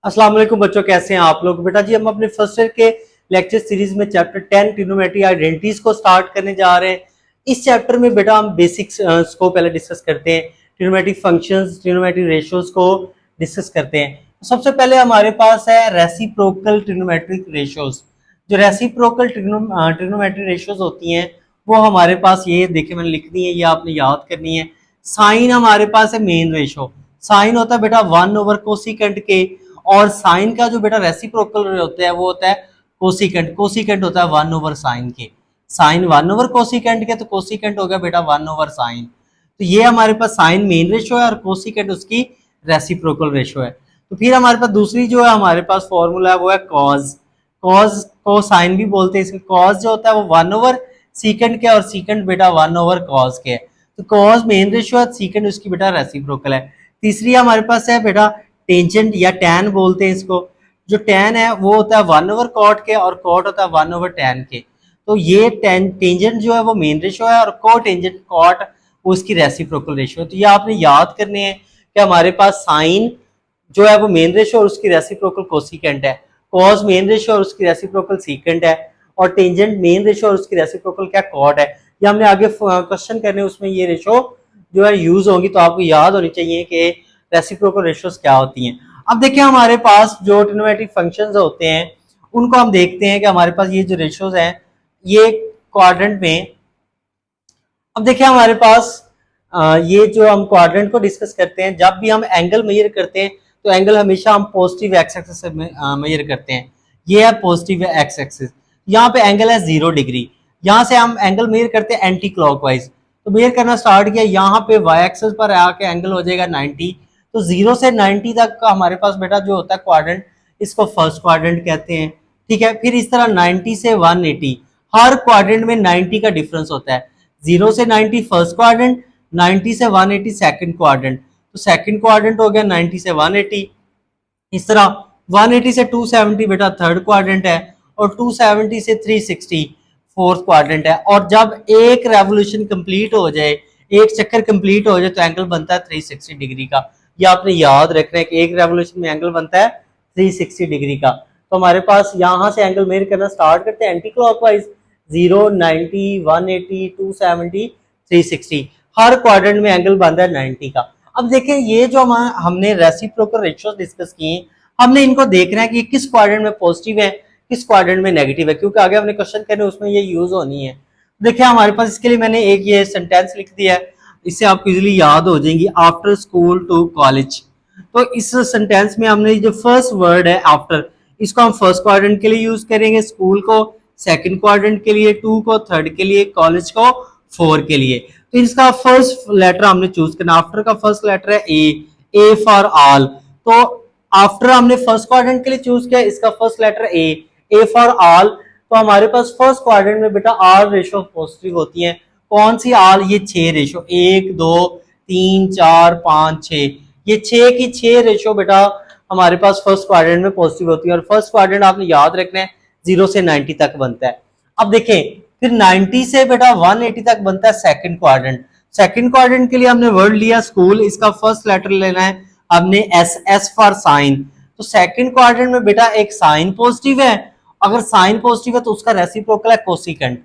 अस्सलाम वालेकुम बच्चों, कैसे हैं आप लोग। बेटा जी हम अपने फर्स्ट ईयर के लेक्चर सीरीज में चैप्टर 10 ट्रिग्नोमेट्री आइडेंटिटीज को स्टार्ट करने जा रहे हैं। इस चैप्टर में बेटा हम बेसिक्स को पहले डिस्कस करते हैं, ट्रिग्नोमेट्रिक फंक्शंस, ट्रिग्नोमेट्रिक रेशियोज को डिस्कस करते हैं। सबसे पहले हमारे पास है रेसिप्रोकल ट्रिग्नोमेट्रिक रेशियोज। जो रेसिप्रोकल ट्रिग्नोमेट्रिक रेशियोज होती हैं वो हमारे पास ये देखिए मैंने लिख दी है, ये आपने याद करनी है। साइन हमारे पास है मेन रेशो, साइन होता है बेटा 1 ओवर कोसिकेंट के, और साइन का जो बेटा रेसिप्रोकल होता है वो होता है कोसिकेंट, कोसिकेंट होता है 1/साइन के। साइन 1/कोसिकेंट के, तो कोसिकेंट हो गया बेटा 1/साइन। तो ये हमारे पास साइन मेन रेशो है और कोसिकेंट उसकी रेसिप्रोकल रेशो है। तो फिर हमारे पास दूसरी जो है हमारे पास फॉर्मूला है वो है कॉज। कॉज को साइन भी बोलते हैं, इसके कॉज जो होता है वो 1/सीकेंट के, और सीकेंट बेटा 1/कॉज के है। तो कॉज मेन रेशो है, सीकेंट उसकी बेटा रेसिप्रोकल है। तीसरी हमारे पास है बेटा टेंजेंट या टैन बोलते हैं इसको। जो टैन है वो होता है 1/कॉट के, और कॉट होता है 1/टैन के। तो ये टेंजेंट जो है वो मेन रेशो है, और को टेंजेंट कॉट वो इसकी रेसिप्रोकल रेशो है। तो ये आपने याद करने हैं कि हमारे पास साइन जो है वो मेन रेशो और उसकी रेसिप्रोकल कोसिकेंट है, कॉस मेन रेशो और उसकी रेसिप्रोकल सीकेंट है, और टेंजेंट मेन रेशो और उसकी रेसिप्रोकल क्या कॉट है। ये हमने आगे क्वेश्चन करने उसमें ये रेशो जो है यूज होगी, तो आपको याद होनी चाहिए कि रेसिप्रोकल रेशियोज क्या होती हैं। अब देखिए हमारे पास जो ट्रिग्नोमेट्रिक फंक्शंस होते हैं उनको हम देखते हैं कि हमारे पास ये जो रेशियोज हैं ये क्वाड्रेंट में। अब देखिए हमारे पास ये जो हम क्वाड्रेंट को डिस्कस करते हैं, जब भी हम एंगल मेजर करते हैं तो एंगल हमेशा हम पॉजिटिव एक्स एक्सिस से मेजर करते हैं। ये है पॉजिटिव एक्स एक्सिस, यहाँ पे एंगल है 0 डिग्री। यहाँ से हम एंगल मेजर करते हैं एंटी क्लॉकवाइज, तो मेजर करना स्टार्ट किया, यहाँ पे वाई एक्सिस पर आके एंगल हो जाएगा 90। तो 0 से 90 तक का हमारे पास बेटा जो होता है क्वाड्रेंट, इसको फर्स्ट क्वाड्रेंट कहते हैं। ठीक है, फिर इस तरह 90 से 180, हर क्वाड्रेंट में 90 का डिफरेंस होता है। 0 से 90 फर्स्ट क्वाड्रेंट, 90 से 180 सेकंड क्वाड्रेंट। तो सेकंड क्वाड्रेंट हो गया 90 से 180। इस तरह 180 से 270 बेटा थर्ड क्वाड्रेंट है, और 270 से 360 फोर्थ क्वाड्रेंट है। और जब एक रेवोल्यूशन कंप्लीट हो जाए, एक चक्कर कंप्लीट हो जाए, तो एंगल बनता है 360 डिग्री का। ये आपने याद रखना है कि एक रेवोल्यूशन में एंगल बनता है 360 डिग्री का। तो हमारे पास यहाँ से एंगल मेजर करना स्टार्ट करते हैं एंटी क्लॉकवाइज, 0, 90, 180, 270, 360, हर क्वाड्रेंट में एंगल बनता है 90 का। अब देखें ये जो हमने रेसिप्रोकल रेशियोज डिस्कस किए, हमने इनको देखना है कि किस क्वाड्रेंट में पॉजिटिव है, किस क्वाड्रेंट में नेगेटिव है, क्योंकि आगे हमने क्वेश्चन करने उसमें ये यूज होनी है। देखिए हमारे पास इसके लिए मैंने एक ये सेंटेंस लिख दिया है, इससे आपको इजीली याद हो जाएंगी, आफ्टर स्कूल टू कॉलेज। तो इस सेंटेंस में हमने जो फर्स्ट वर्ड है आफ्टर, इसको हम फर्स्ट क्वाड्रेंट के लिए यूज करेंगे, स्कूल को सेकंड क्वाड्रेंट के लिए, टू को थर्ड के लिए, कॉलेज को फोर के लिए। तो इसका फर्स्ट लेटर हमने चूज करना, आफ्टर का फर्स्ट लेटर है ए फॉर ऑल। तो आफ्टर हमने फर्स्ट क्वाड्रेंट के लिए चूज किया, इसका first letter A for all. तो हमारे पास फर्स्ट क्वाड्रेंट में बेटा आर रेशो पॉजिटिव होती है। कौन सी आर? ये 6 रेशो, 1 2 3 4 5 6, ये 6 की 6 रेशो बेटा हमारे पास फर्स्ट क्वाड्रेंट में पॉजिटिव होती है। और फर्स्ट क्वाड्रेंट आपने याद रखना है 0 से 90 तक बनता है। अब देखें फिर 90 से बेटा 180 तक बनता है सेकंड क्वाड्रेंट। सेकंड क्वाड्रेंट के लिए हमने वर्ड लिया स्कूल, इसका फर्स्ट लेटर लेना है हमने एस फॉर साइन। तो सेकंड क्वाड्रेंट में बेटा एक साइन पॉजिटिव है, अगर साइन पॉजिटिव है तो उसका रेसिप्रोकल है कोसिकेंट,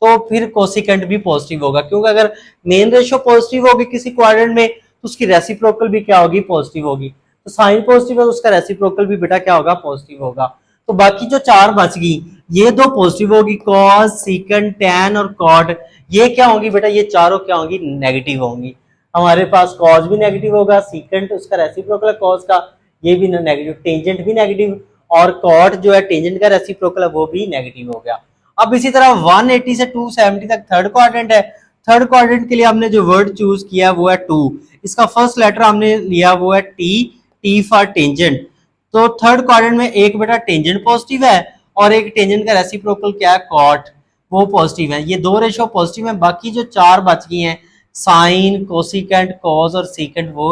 तो फिर कोसिकेंट भी पॉजिटिव होगा, क्योंकि अगर मेन रेशियो पॉजिटिव होगी किसी क्वाड्रेंट में तो उसकी रेसिप्रोकल भी क्या होगी? पॉजिटिव होगी। तो साइन पॉजिटिव है तो उसका रेसिप्रोकल भी बेटा क्या होगा? पॉजिटिव होगा। तो बाकी जो 4 बच गई, ये 2 पॉजिटिव होगी, कॉस, सीकेंट, टैन और कॉट, ये क्या होंगी बेटा? ये चारों क्या होंगी? नेगेटिव होंगी। हमारे पास कॉस भी नेगेटिव होगा, सीकेंट उसका रेसिप्रोकल है कॉस का, ये भी नेगेटिव, टेंजेंट भी नेगेटिव, और कॉट जो है टेंजेंट का रेसिप्रोकल है वो भी नेगेटिव हो गया। अब इसी तरह 180 से 270 तक थर्ड क्वाड्रेंट है। थर्ड क्वाड्रेंट के लिए हमने जो वर्ड चूज किया वो है टू, इसका फर्स्ट लेटर हमने लिया वो है टी फॉर टेंजेंट। तो थर्ड क्वाड्रेंट में एक बेटा टेंजेंट पॉजिटिव है, और एक टेंजेंट का रेसिप्रोकल क्या है? कॉट, वो पॉजिटिव है। ये 2 रेशो पॉजिटिव है, बाकी जो 4 बच गई हैं साइन, कोसिकेंट, कॉस और सीकेंट वो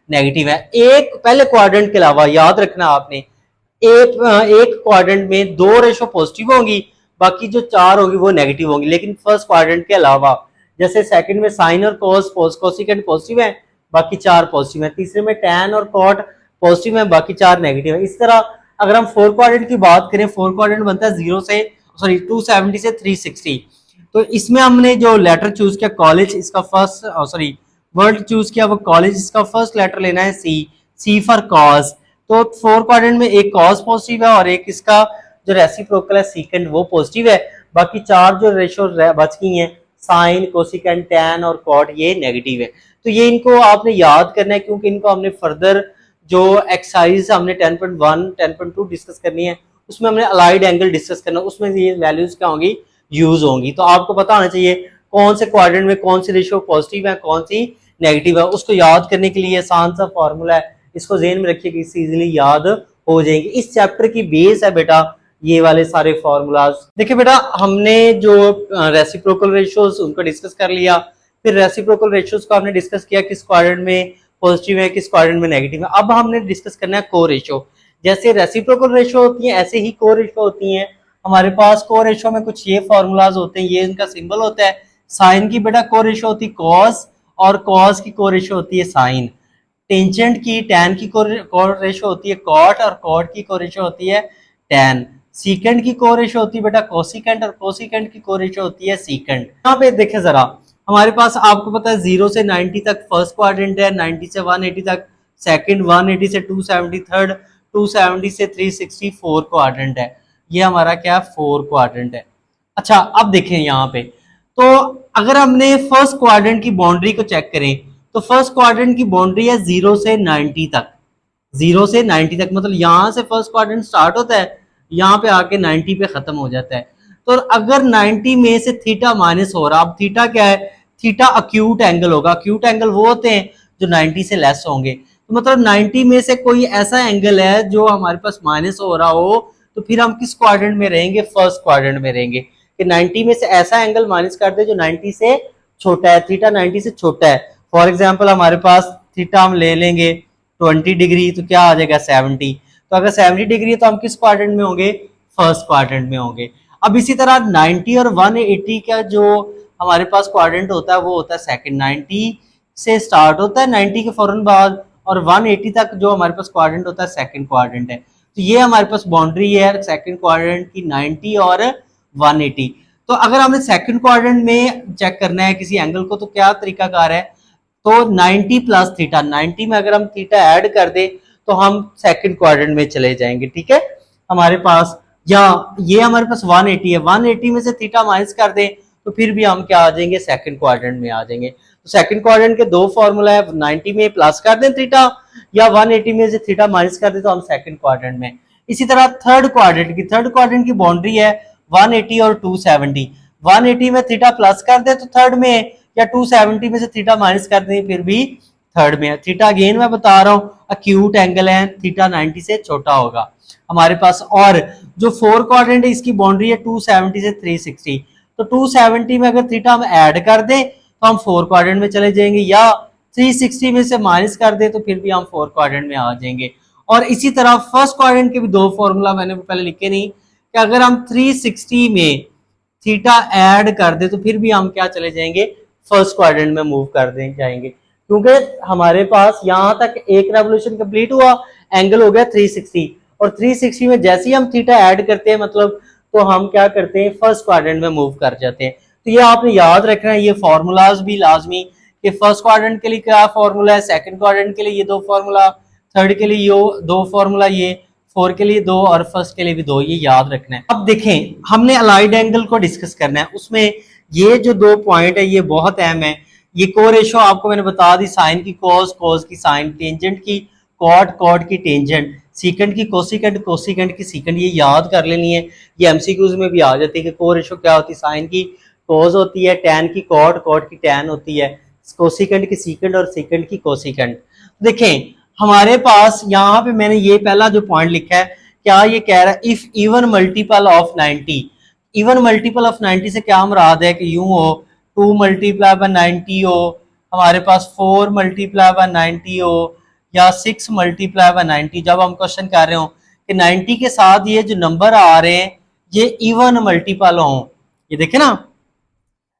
नेगेटिव है। एक पहले क्वाड्रेंट के अलावा याद रखना आपने, एक क्वाड्रेंट में 2 रेशो पॉजिटिव होंगी, बाकी जो 4 होगी वो नेगेटिव होंगी, लेकिन फर्स्ट क्वाड्रेंट के अलावा। जैसे सेकंड में साइन और कोसिकेंट पॉजिटिव है, बाकी 4 पॉजिटिव है। तीसरे में टैन और कॉट पॉजिटिव है, बाकी 4 नेगेटिव है। इस तरह अगर हम 4 क्वाड्रेंट की बात करें, 4 क्वाड्रेंट बनता है 0 से 270 से 360। तो इसमें हमने जो लेटर चूज किया कॉलेज, इसका फर्स्ट वर्ड चूज किया वो कॉलेज, इसका फर्स्ट लेटर लेना है सी फॉर कॉज। तो 4 क्वाड्रेंट में एक कॉज पॉजिटिव है और एक इसका जो रेसिप्रोकल है सीकेंड वो पॉजिटिव है। बाकी 4 जो रेशो बच गई हैं साइन, कोसिकेंट, टैन और कॉट, ये नेगेटिव है। तो ये इनको आपने याद करना है क्योंकि इनको हमने फर्दर जो एक्सरसाइज हमने 10.1 10.2 डिस्कस करनी है उसमें हमने अलाइड एंगल डिस्कस करना है, उसमें ये वैल्यूज क्या होंगी, यूज होंगी। तो आपको पता होना चाहिए कौन से क्वाड्रेंट में कौन सी रेशियो पॉजिटिव है कौन सी नेगेटिव है। उसको याद करने के लिए आसान सा फॉर्मूला है, इसको जेहन में रखिए, इससे इजीली याद हो जाएंगे। इस चैप्टर की बेस है बेटा ये वाले सारे फॉर्मूलाज। देखिए बेटा हमने जो रेसिप्रोकल रेशियोज उनको डिस्कस कर लिया, फिर रेसिप्रोकल रेशियोज को हमने डिस्कस किया किस क्वाड्रेंट में पॉजिटिव है किस क्वाड्रेंट में नेगेटिव है। अब हमने डिस्कस करना है को रेशियो। जैसे रेसिप्रोकल रेशियो होती है ऐसे ही को रेशियो होती है। हमारे पास को रेशियो में कुछ ये फॉर्मूलाज होते हैं, ये इनका सिंबल होता है। साइन की बेटा को रेशियो होती है कॉस और कॉस की को रेशियो होती है साइन। टेंजेंट की टैन की को रेशियो होती है कॉट और कॉट की को रेशियो होती है टैन। सीकेंड की को रेशियो होती है बेटा कोसिकेंट और कोसिकेंट की को रेशियो होती है सीकेंट। यहाँ पे देखें जरा, हमारे पास आपको पता है 0 से 90 तक फर्स्ट क्वाड्रेंट है, 90 से 180 तक सेकंड, 180 से 270 थर्ड, 270 से 360 फोर क्वाड्रेंट है। ये हमारा क्या है, 4 क्वाड्रेंट है। अच्छा अब देखें यहाँ पे, तो अगर हमने फर्स्ट क्वाड्रेंट की बाउंड्री को चेक करें तो फर्स्ट क्वाड्रेंट की बाउंड्री है 0 से 90 तक। 0 से 90 तक मतलब यहां से फर्स्ट क्वाड्रेंट स्टार्ट होता है, यहाँ पे आके 90 पे खत्म हो जाता है। तो अगर 90 में से थीटा माइनस हो रहा, अब थीटा क्या है, थीटा अक्यूट एंगल होगा। अक्यूट एंगल वो होते हैं जो 90 से लेस होंगे। तो मतलब 90 में से कोई ऐसा एंगल है जो हमारे पास माइनस हो रहा हो तो फिर हम किस क्वाड्रेंट में रहेंगे, फर्स्ट क्वाड्रेंट में रहेंगे। कि 90 में से ऐसा एंगल माइनस कर दे जो 90 से छोटा है, थीटा 90 से छोटा है। फॉर एग्जाम्पल हमारे पास थीटा हम ले लेंगे 20 डिग्री, तो क्या आ जाएगा 70। तो अगर 70 डिग्री है तो हम किस क्वाड्रेंट में होंगे, फर्स्ट क्वाड्रेंट में होंगे। अब इसी तरह 90 और 180 का जो हमारे पास क्वाड्रेंट होता है वो होता है सेकंड। 90 से स्टार्ट होता है 90 के फौरन बाद, और 180 तक जो हमारे पास क्वाड्रेंट होता है सेकंड क्वाड्रेंट है। तो ये हमारे पास बाउंड्री है सेकंड क्वाड्रेंट की 90 और 180। तो अगर हमें सेकंड क्वाड्रेंट में चेक करना है किसी एंगल को तो क्या तरीकाकार है, तो 90 प्लस थीटा, 90 में अगर हम थीटा ऐड कर दे तो हम सेकंड क्वाड्रेंट में चले जाएंगे। ठीक है, हमारे पास या ये हमारे पास 180 है, 180 में से थीटा माइनस कर दे तो फिर भी हम क्या आ जाएंगे, सेकंड क्वाड्रेंट में आ जाएंगे। तो सेकंड क्वाड्रेंट के दो फॉर्मूला है, 90 में प्लस कर दें थीटा या 180 में से थीटा माइनस कर दे तो हम सेकंड क्वाड्रेंट में। इसी तरह थर्ड क्वाड्रेंट की बाउंड्री है 180 और 270। 180 में थीटा प्लस कर दे तो थर्ड में, या 270 में से थीटा माइनस कर दे फिर भी थर्ड में। थीटा अगेन मैं बता रहा हूँ अक्यूट एंगल है, थीटा 90 से छोटा होगा हमारे पास। और जो फोर क्वाड्रेंट है इसकी बाउंड्री है 270 से 360। तो 270 में अगर थीटा हम ऐड कर दें तो हम फोर क्वाड्रेंट में चले जाएंगे, या 360 में से माइनस कर दे तो फिर भी हम फोर क्वाड्रेंट में आ जाएंगे। और इसी तरह फर्स्ट क्वाड्रेंट के भी दो फॉर्मूला मैंने पहले लिखे नहीं, कि अगर हम 360 में थीटा ऐड कर दे तो फिर भी हम क्या चले जाएंगे, फर्स्ट क्वाड्रेंट में मूव कर दे जाएंगे, क्योंकि हमारे पास यहां तक एक रेवोल्यूशन कंप्लीट हुआ, एंगल हो गया 360, और 360 में जैसे ही हम थीटा ऐड करते हैं मतलब तो हम क्या करते हैं, फर्स्ट क्वाड्रेंट में मूव कर जाते हैं। तो ये आपने याद रखना है, ये फॉर्मूलाज भी लाजमी कि फर्स्ट क्वाड्रेंट के लिए क्या फॉर्मूला है, सेकंड क्वाड्रेंट के लिए ये दो फॉर्मूला, थर्ड के लिए ये दो फॉर्मूला, ये फोर के लिए दो और फर्स्ट के लिए भी दो, ये याद रखना है। अब देखें हमने अलाइड एंगल को डिस्कस करना है, उसमें ये जो दो पॉइंट है ये बहुत अहम है। ये को रेशियो आपको मैंने बता दी, साइन की कॉस, कॉस की साइन, टेंजेंट की कॉट, कॉट की टेंजेंट, सीकेंट की कोसिकेंट, कोसिकेंट की सीकेंट, ये याद कर लेनी है। ये एमसीक्यूज में भी आ जाती है कि को रेशियो क्या होती है, साइन की कॉस होती है, टैन की कॉट, कॉट की टैन होती है, कोसिकेंट की सीकेंट और सीकेंट की कोसिकेंट। देखें हमारे पास यहाँ पे मैंने ये पहला जो पॉइंट लिखा है, क्या ये कह रहा है if even multiple of 90, even multiple of 90 से क्या मुराद है कि यूं हो 2 मल्टीप्लाई बाय 90 हो, हमारे पास 4 मल्टीप्लाई बाय 90 हो, या 6 मल्टीप्लाई बाय 90। जब हम क्वेश्चन कर रहे हो कि 90 के साथ ये जो नंबर आ रहे हैं ये इवन मल्टीपल हो, ये देखे ना,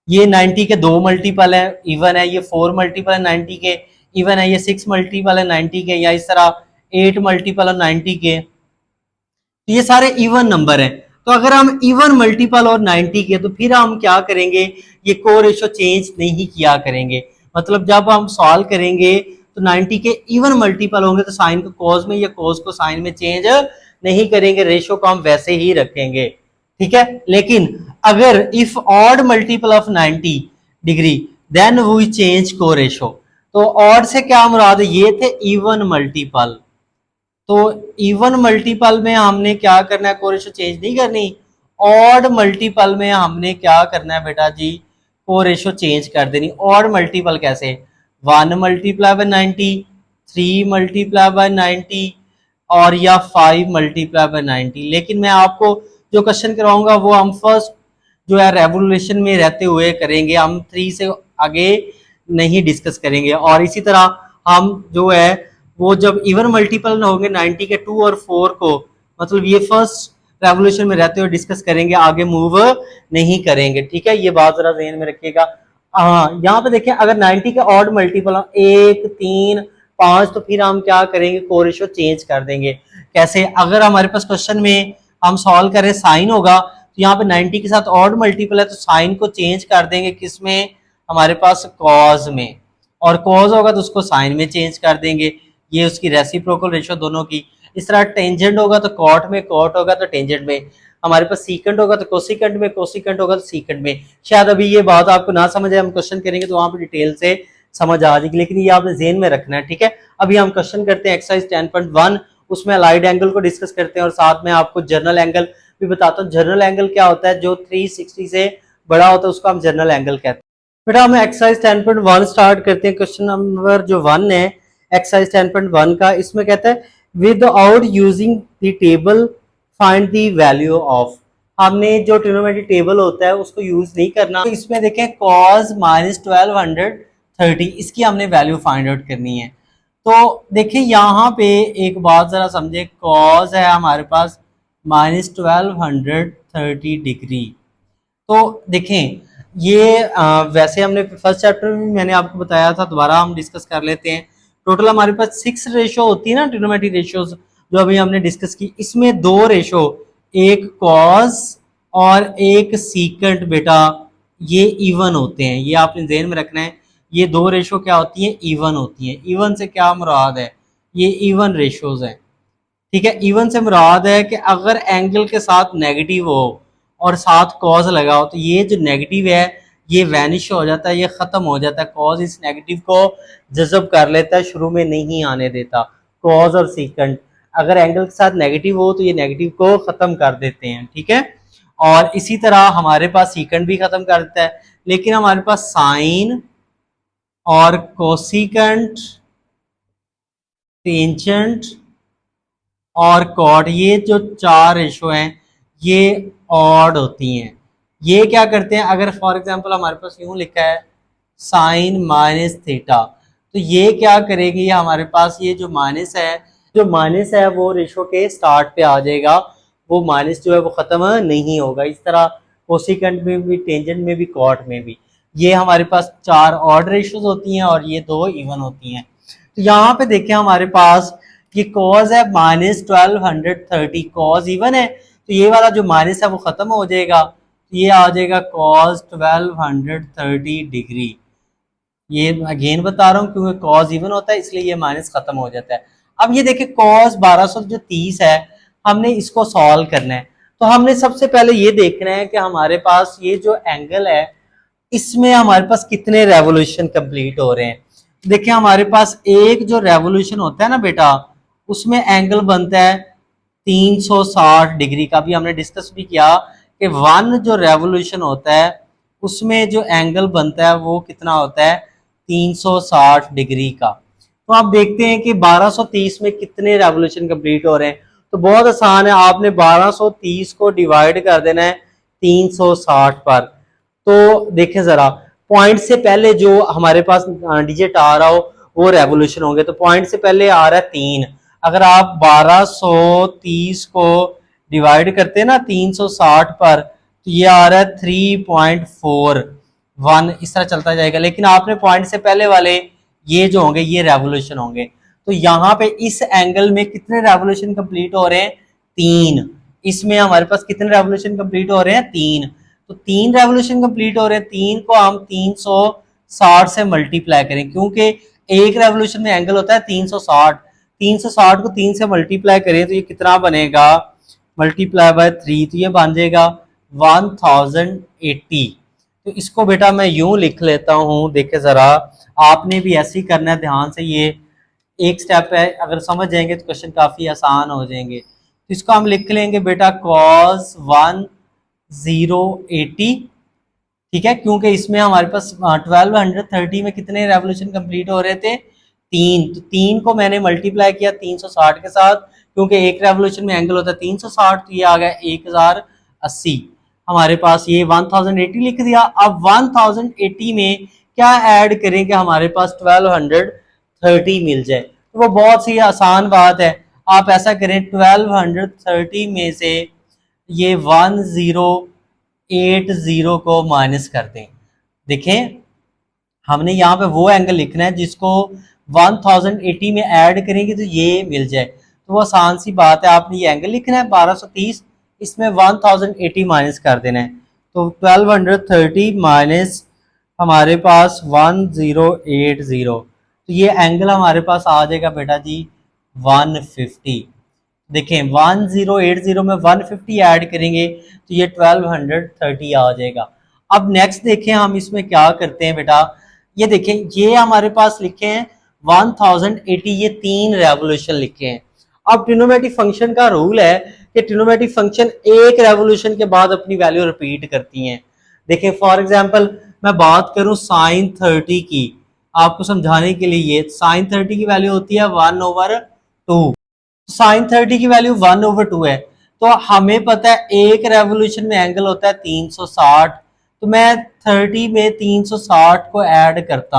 ये 90 के 2 मल्टीपल है इवन है, ये 4 मल्टीपल है 90 के इवन है, ये 6 मल्टीपल है 90 के, या इस तरह 8 मल्टीपल ऑफ 90 के, तो ये सारे इवन नंबर हैं। तो अगर हम इवन मल्टीपल और 90 के, तो फिर हम क्या करेंगे, ये को रेशो चेंज नहीं किया करेंगे। मतलब जब हम सॉल्व करेंगे तो 90 के इवन मल्टीपल होंगे तो साइन को कॉज में या कॉज को साइन में चेंज नहीं करेंगे, रेशो को हम वैसे ही रखेंगे, ठीक है। लेकिन अगर if odd multiple of 90 degree then we change co ratio. तो ऑड से क्या मुराद है, ये थे इवन मल्टीपल, तो इवन मल्टीपल में हमने क्या करना है, कोरेशो चेंज नहीं करनी। ऑड मल्टीपल में हमने क्या करना है बेटा जी, कोरेशो चेंज कर देनी। ऑड मल्टीपल कैसे, 1 मल्टीप्लाई बाय 90, 3 मल्टीप्लाई बाय 90 और या 5 मल्टीप्लाई बाय 90। लेकिन मैं आपको जो क्वेश्चन कराऊंगा वो हम फर्स्ट जो है रेवोल्यूशन में रहते हुए करेंगे, हम 3 से आगे नहीं डिस्कस करेंगे। और इसी तरह हम जो है वो जब इवन मल्टीपल होंगे 90 के 2 और 4 को, मतलब ये फर्स्ट रेवोल्यूशन में रहते हुए डिस्कस करेंगे, आगे मूव नहीं करेंगे, ठीक है। ये बात जरा ध्यान में रखिएगा। हाँ, यहाँ पे देखें अगर 90 के ऑड मल्टीपल 1, 3, 5, तो फिर हम क्या करेंगे, कोरेशो चेंज कर देंगे। कैसे, अगर हमारे पास क्वेश्चन में हम सॉल्व करें साइन होगा, तो यहाँ पे 90 के साथ ऑड मल्टीपल है तो साइन को चेंज कर देंगे किसमें, हमारे पास कॉज में, और कॉज होगा तो उसको साइन में चेंज कर देंगे। ये उसकी रेसिप्रोकल रेशो दोनों की। इस तरह टेंजेंट होगा तो कॉट में, कॉट होगा तो टेंजेंट में, हमारे पास सीकेंट होगा तो कोसिकेंट में, कोसिकेंट होगा तो सीकेंट में। शायद अभी ये बात आपको ना समझ आए, हम क्वेश्चन करेंगे तो वहां पे डिटेल से समझ आ जाएगी, लेकिन ये आपने जेन में रखना है, ठीक है। अभी हम क्वेश्चन करते हैं एक्सरसाइज 10.1, उसमें अलाइड एंगल को डिस्कस करते हैं और साथ में आपको जर्नल एंगल भी बताता हूँ। जर्नल एंगल क्या होता है, जो 360 से बड़ा होता है उसको हम जर्नल एंगल कहते हैं। बेटा हम एक्सरसाइज 10.1 स्टार्ट करते हैं। क्वेश्चन नंबर जो 1 है एक्सरसाइज 10.1 का, इसमें कहता है without using the table find the value of. हमने जो ट्रिग्नोमेट्री टेबल होता है उसको यूज नहीं करना। तो इसमें देखें cos -1230, इसकी हमने वैल्यू फाइंड आउट करनी है। तो देखिए यहाँ पे एक बात जरा समझे, cos है हमारे पास -1230 डिग्री। तो देखें ये वैसे हमने फर्स्ट चैप्टर में मैंने आपको बताया था, दोबारा हम डिस्कस कर लेते हैं। टोटल हमारे पास 6 रेशो होती है ना ट्रिग्नोमेट्री रेशियोज, जो अभी हमने डिस्कस की। इसमें 2 रेशो, एक कॉस और एक सीकेंट बेटा ये इवन होते हैं, ये आपने ध्यान में रखना है। ये 2 रेशो क्या होती हैं, इवन होती हैं। इवन से क्या मुराद है, ये इवन रेशोज हैं, ठीक है। इवन से मुराद है कि अगर एंगल के साथ नेगेटिव हो और साथ कॉज लगा हो तो ये जो नेगेटिव है ये वैनिश हो जाता है, ये खत्म हो जाता है। कॉज इस नेगेटिव को जज़ब कर लेता है, शुरू में नहीं आने देता। कॉज और सीकेंट अगर एंगल के साथ नेगेटिव हो तो ये नेगेटिव को खत्म कर देते हैं, ठीक है। और इसी तरह हमारे पास सीकेंट भी खत्म कर देता है, लेकिन हमारे पास साइन और कोसिकेंट, टेंजेंट और कॉट, ये जो 4 रेशो हैं ये ऑड होती हैं। ये क्या करते हैं, अगर फॉर एग्जांपल हमारे पास यूं लिखा है साइन माइनस थीटा, तो ये क्या करेगी, हमारे पास ये जो माइनस है वो रेशो के स्टार्ट पे आ जाएगा, वो माइनस जो है वो खत्म नहीं होगा। इस तरह कोसिकेंट में भी, टेंजेंट में भी, कॉट में भी। ये हमारे पास 4 ऑड रेशोज होती हैं और ये 2 इवन होती हैं। तो यहाँ पे देखें हमारे पास ये कॉज है -1230, कॉज इवन है तो ये वाला जो माइनस है वो खत्म हो जाएगा, ये आ जाएगा कॉज 1230 डिग्री। ये अगेन बता रहा हूँ क्योंकि कॉज इवन होता है इसलिए ये माइनस खत्म हो जाता है। अब ये देखिए कॉज 1230 है, हमने इसको सॉल्व करना है। तो हमने सबसे पहले ये देखना है कि हमारे पास ये जो एंगल है इसमें हमारे पास कितने रेवोल्यूशन कंप्लीट हो रहे हैं। देखिए हमारे पास एक जो रेवोल्यूशन होता है ना बेटा, उसमें एंगल बनता है 360 डिग्री का। भी हमने डिस्कस भी किया कि 1 जो रेवोल्यूशन होता है उसमें जो एंगल बनता है वो कितना होता है, 360 डिग्री का। तो आप देखते हैं कि 1230 में कितने रेवोल्यूशन कंप्लीट हो रहे हैं। तो बहुत आसान है, आपने 1230 को डिवाइड कर देना है 360 पर। तो देखें जरा, पॉइंट से पहले जो हमारे पास डिजिट आ रहा हो वो रेवोल्यूशन होंगे। तो पॉइंट से पहले आ रहा है 3, अगर आप 1230 को डिवाइड करते हैं ना 360 पर, तो ये आ रहा है 3.41, इस तरह चलता जाएगा। लेकिन आपने पॉइंट से पहले वाले ये जो होंगे ये रेवोल्यूशन होंगे। तो यहाँ पे इस एंगल में कितने रेवोल्यूशन कंप्लीट हो रहे हैं? 3। इसमें हमारे पास कितने रेवोल्यूशन कंप्लीट हो रहे हैं? 3। तो 3 रेवोल्यूशन कंप्लीट हो रहे हैं, 3 को हम 360 से मल्टीप्लाई करें, क्योंकि एक रेवोल्यूशन में एंगल होता है 360। 360 को 3 से मल्टीप्लाई करें तो ये कितना बनेगा? मल्टीप्लाई बाय 3, तो ये बन जाएगा 1080। तो इसको बेटा मैं यूं लिख लेता हूं, देखे जरा, आपने भी ऐसे ही करना है ध्यान से। ये एक स्टेप है, अगर समझ जाएंगे तो क्वेश्चन काफी आसान हो जाएंगे। तो इसको हम लिख लेंगे बेटा cos 1080, ठीक है, क्योंकि इसमें हमारे पास 1230 में कितने रेवोल्यूशन कंप्लीट हो रहे थे? 3। तो 3 को मैंने मल्टीप्लाई किया 360 के साथ, क्योंकि एक रेवोल्यूशन में एंगल होता है 360, तो ये आ गया 1080। हमारे पास ये 1080 लिख दिया। अब 1080 में क्या ऐड करें कि हमारे पास 1230 मिल जाए? तो वो बहुत सी आसान बात है। आप ऐसा करें, 1230 में से ये 1080 को माइनस कर दें। देखें, हमने यहाँ पे वो एंगल लिखना है जिसको 1080 में ऐड करेंगे तो ये मिल जाए। तो वो आसान सी बात है, आपने ये एंगल लिखना है 1230, इसमें 1080 माइनस कर देना है। तो 1230 माइनस हमारे पास 1080, तो ये एंगल हमारे पास आ जाएगा बेटा जी 150। देखें, 1080 में 150 ऐड करेंगे तो ये 1230 आ जाएगा। अब नेक्स्ट देखें हम इसमें क्या करते हैं बेटा। ये देखें, ये हमारे पास लिखे हैं 1080, ये 3 रेवोल्यूशन लिखे हैं। अब ट्रिग्नोमेट्रिक फंक्शन का रूल है कि ट्रिग्नोमेट्रिक फंक्शन एक रेवोल्यूशन के बाद अपनी वैल्यू रिपीट करती हैं। देखें, फॉर एग्जांपल मैं बात करूं sin 30 की, आपको समझाने के लिए, ये sin 30 की वैल्यू होती है 1/2। sin 30 की वैल्यू 1/2 है। तो हमें पता है एक रेवोल्यूशन में एंगल होता है 360, तो मैं 30 में 360 को ऐड करता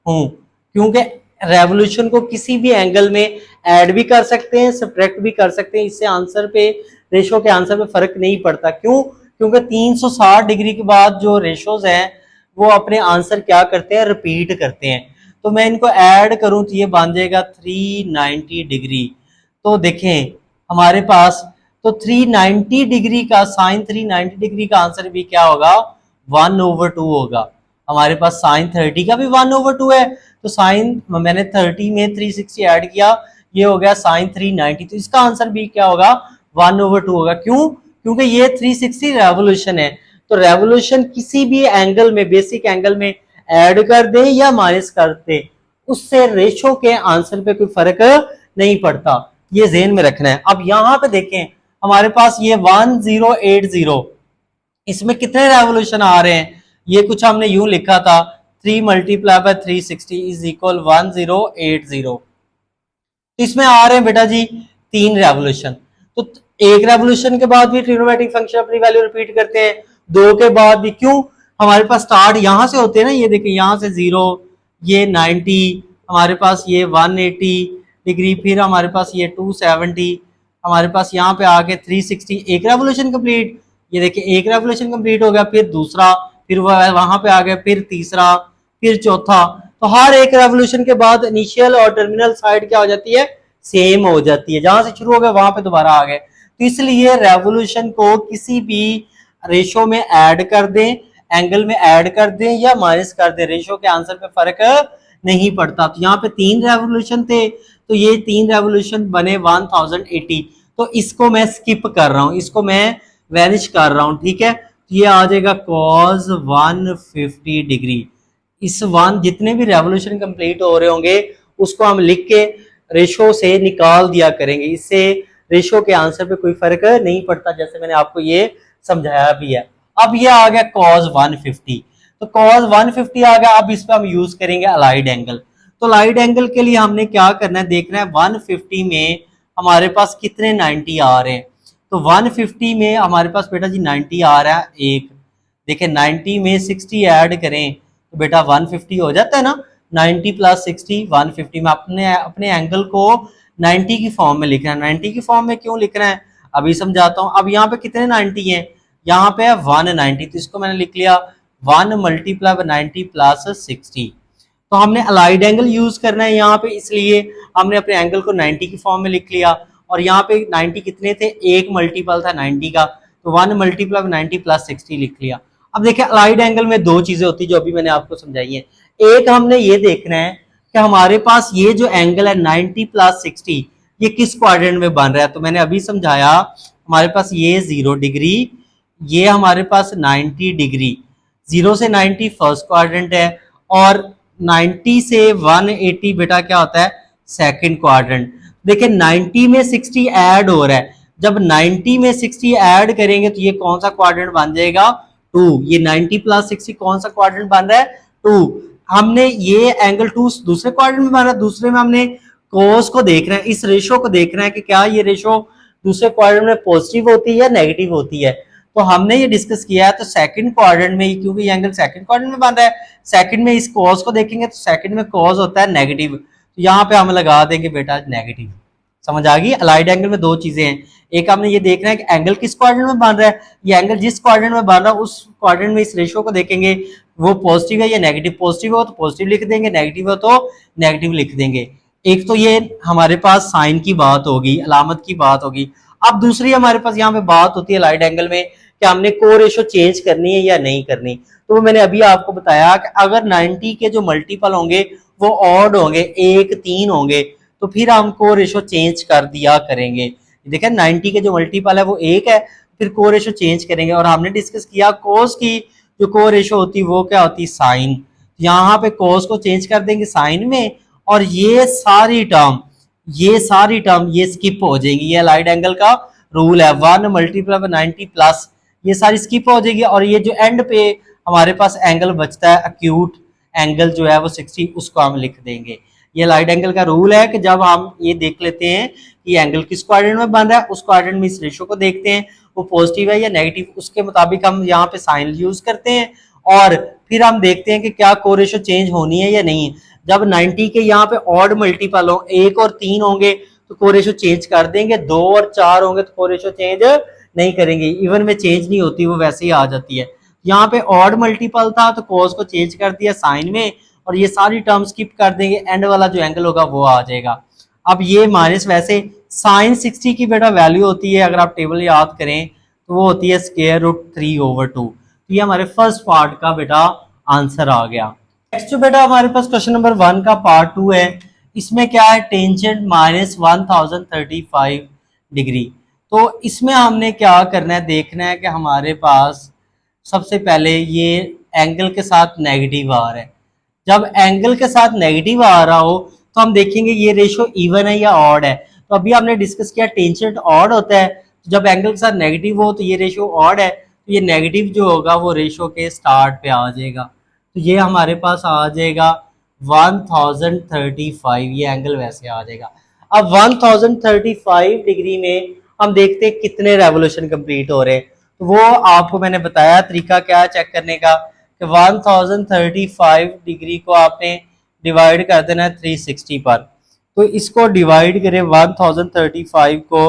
हूं, क्योंकि रेवोल्यूशन को किसी भी एंगल में ऐड भी कर सकते हैं, सब्ट्रैक्ट भी कर सकते हैं। इससे आंसर पे, रेशो के आंसर पे फर्क नहीं पड़ता। क्यों? क्योंकि 360 डिग्री के बाद जो रेशोज हैं वो अपने आंसर क्या करते हैं? रिपीट करते हैं। तो मैं इनको ऐड करूं तो ये बन जाएगा 390 डिग्री। तो देखें हमारे पास, तो 390 डिग्री का, साइन 390 डिग्री का आंसर भी क्या होगा? 1/2 होगा। हमारे पास साइन 30 का भी 1/2 है, तो साइन, मैंने 30 में 360 ऐड किया, ये हो गया साइन 390, तो इसका आंसर भी क्या होगा? 1/2 होगा। क्यों? क्योंकि ये 360 रेवोल्यूशन है। तो रेवोल्यूशन किसी भी एंगल में, बेसिक एंगल में ऐड कर दे या माइनस कर दे, उससे रेशो के आंसर पे कोई फर्क नहीं पड़ता। ये ज़हन में रखना है। अब यहाँ पे देखें, हमारे पास ये 1080, इसमें कितने रेवोल्यूशन आ रहे हैं? ये कुछ हमने यूं लिखा था, 3 मल्टीप्लाई बाय 360 इज इक्वल 1080। इसमें आ रहे हैं बेटा जी 3 रेवोल्यूशन। तो एक रेवोल्यूशन के बाद भी ट्रिग्नोमेट्रिक फंक्शन अपनी वैल्यू रिपीट करते हैं, 2 के बाद भी। क्यों? हमारे पास स्टार्ट यहां से होते हैं ना, ये देखिए यहां से 0, ये 90, हमारे पास ये 180 डिग्री, फिर हमारे पास ये 270, हमारे पास यहाँ पे आके 360, एक रेवोल्यूशन कंप्लीट। ये देखिए एक रेवोल्यूशन कंप्लीट हो गया, फिर दूसरा, फिर वहां पे आ गया, फिर तीसरा, फिर चौथा। तो हर एक रेवोल्यूशन के बाद इनिशियल और टर्मिनल साइड क्या हो जाती है? सेम हो जाती है। जहां से शुरू हो गए वहां पे दोबारा आ गए। तो इसलिए रेवोल्यूशन को किसी भी रेशो में ऐड कर दें, एंगल में ऐड कर दें या माइनस कर दें, रेशो के आंसर पे फर्क नहीं पड़ता। तो यहाँ पे 3 रेवोल्यूशन थे, तो ये 3 रेवोल्यूशन बने 1080। तो इसको मैं स्किप कर रहा हूं, इसको मैं वैनिश कर रहा हूं, ठीक है। तो ये आ जाएगा cos 150 डिग्री। इस वन, जितने भी रेवोल्यूशन कंप्लीट हो रहे होंगे उसको हम लिख के रेशो से निकाल दिया करेंगे। इससे रेशो के आंसर पे कोई फर्क नहीं पड़ता, जैसे मैंने आपको ये समझाया भी है। अब ये आ गया cos 150, तो cos 150 आ गया। अब इस पे हम यूज करेंगे अलाइड एंगल। तो अलाइड एंगल के लिए हमने क्या करना है, देखना है 150 में हमारे पास कितने 90 आ रहे हैं। तो 150 में हमारे पास बेटा जी 90 आ रहा है एक। देखिए 90 में 60 ऐड करें तो बेटा 150 हो जाता है ना। 90 प्लस 60 150 में अपने एंगल को 90 की फॉर्म में लिखना है। 90 की फॉर्म में क्यों लिखना है अभी समझाता हूँ। अब यहाँ पे कितने 90 हैं, यहाँ पे है 190, तो इसको मैंने लिख लिया 1 मल्टीप्लाई 90 प्लस 60। तो हमने अलाइड एंगल यूज करना है यहाँ पे, इसलिए हमने अपने एंगल को 90 की फॉर्म में लिख लिया। और यहाँ पे 90 कितने थे, एक मल्टीपल था 90 का, तो 1 मल्टीपल 90 प्लस 60 लिख लिया। अब देखिए अलाइड एंगल में दो चीजें होती है जो अभी मैंने आपको समझाई है। एक हमने ये देखना है कि हमारे पास ये जो एंगल है 90 प्लस 60 ये किस क्वाड्रेंट में बन रहा है। तो मैंने अभी समझाया हमारे पास ये 0 डिग्री, ये हमारे पास 90 डिग्री, 0 से 90 फर्स्ट क्वाड्रेंट है और 90 से 180 बेटा क्या होता है, सेकंड क्वाड्रेंट। देखिए 90 में 60 ऐड हो रहा है, जब 90 में 60 ऐड करेंगे तो ये कौन सा क्वाड्रेंट बन जाएगा, 2। ये 90 प्लस 60 कौन सा क्वाड्रेंट बन रहा है, 2। हमने ये एंगल 2 दूसरे क्वाड्रेंट में बन रहा है, दूसरे में हमने कोस को देख रहे हैं, इस रेशो को देख रहे हैं कि क्या ये रेशो दूसरे क्वाड्रेंट में पॉजिटिव होती है या नेगेटिव होती है। तो हमने ये डिस्कस किया है, तो सेकंड क्वाड्रेंट में, क्योंकि ये एंगल सेकंड क्वाड्रेंट में बन रहा है, सेकंड में इस कॉस को देखेंगे तो सेकंड में कॉस होता है नेगेटिव, तो यहाँ पे हम लगा देंगे बेटा नेगेटिव। समझ आ गई। अलाइड एंगल में दो चीजें हैं, एक हमने ये देखना है कि एंगल किस क्वाड्रेंट में बन रहा है, ये एंगल जिस क्वाड्रेंट में बन रहा है उस क्वाड्रेंट में इस रेशियो को देखेंगे वो पॉजिटिव है या नेगेटिव, पॉजिटिव हो तो पॉजिटिव लिख देंगे, नेगेटिव हो तो नेगेटिव लिख देंगे। एक तो ये हमारे पास साइन की बात होगी, अलामत की बात होगी। अब दूसरी हमारे पास यहाँ पे बात होती है अलाइड एंगल में कि हमने को रेशो चेंज करनी है या नहीं करनी। तो मैंने अभी आपको बताया कि अगर 90 के जो मल्टीपल होंगे वो ऑड होंगे, 1 3 होंगे, तो फिर हम को रेशो चेंज कर दिया करेंगे। देखिए 90 के जो मल्टीपल है वो 1 है, फिर को रेशो चेंज करेंगे। और हमने डिस्कस किया कोस की जो को रेशो होती है वो क्या होती है, साइन। यहाँ पे कोस को चेंज कर देंगे साइन में, और ये सारी टर्म ये स्किप हो जाएगी। ये अलाइड एंगल का रूल है, 1 मल्टीप्लाई 90 प्लस ये सारी स्किप हो जाएगी। और ये जो एंड पे हमारे पास एंगल बचता है अक्यूट एंगल जो है वो 60, उसको हम लिख देंगे। ये अलाइड एंगल का रूल है कि जब हम ये देख लेते हैं कि एंगल किस क्वाड्रेंट में बन रहा है, उस क्वाड्रेंट में इस रेशो को देखते हैं वो पॉजिटिव है या नेगेटिव, उसके मुताबिक हम यहाँ पे साइन यूज करते हैं और फिर हम देखते हैं कि क्या को रेशो चेंज होनी है या नहीं। जब 90 के यहाँ पे ऑड मल्टीपल हो, 1 और 3 होंगे तो को रेशो चेंज कर देंगे, 2 और 4 होंगे तो को रेशो चेंज नहीं करेंगे। इवन में चेंज नहीं होती, वो वैसे ही आ जाती है। यहाँ पे ऑड मल्टीपल था तो कोस को चेंज कर दिया साइन में, और ये सारी टर्म स्किप कर देंगे, एंड वाला जो एंगल होगा वो आ जाएगा। अब ये माइनस, वैसे साइन 60 की बेटा वैल्यू होती है, अगर आप टेबल याद करें तो वो होती है स्क्वायर रूट 3/2। तो ये हमारे फर्स्ट पार्ट का बेटा आंसर आ गया। नेक्स्ट जो बेटा हमारे पास क्वेश्चन नंबर 1 का पार्ट 2 है, इसमें क्या है, टेंजेंट माइनस 1035 डिग्री। तो इसमें हमने क्या करना है, देखना है कि हमारे पास सबसे पहले ये एंगल के साथ नेगेटिव आ रहा है। जब एंगल के साथ नेगेटिव आ रहा हो तो हम देखेंगे ये रेशो इवन है या ऑड है। तो अभी हमने डिस्कस किया टेंजेंट ऑड होता है, तो जब एंगल के साथ नेगेटिव हो तो ये रेशो ऑड है, तो ये नेगेटिव जो होगा वो रेशो के स्टार्ट पे आ जाएगा। तो ये हमारे पास आ जाएगा 1035, ये एंगल वैसे आ जाएगा। अब 1035 डिग्री में हम देखते हैं कितने रेवोल्यूशन कंप्लीट हो रहे हैं। तो वो आपको मैंने बताया तरीका क्या चेक करने का कि 1035 डिग्री को आपने डिवाइड कर देना है 360 पर। तो इसको डिवाइड करें 1035 को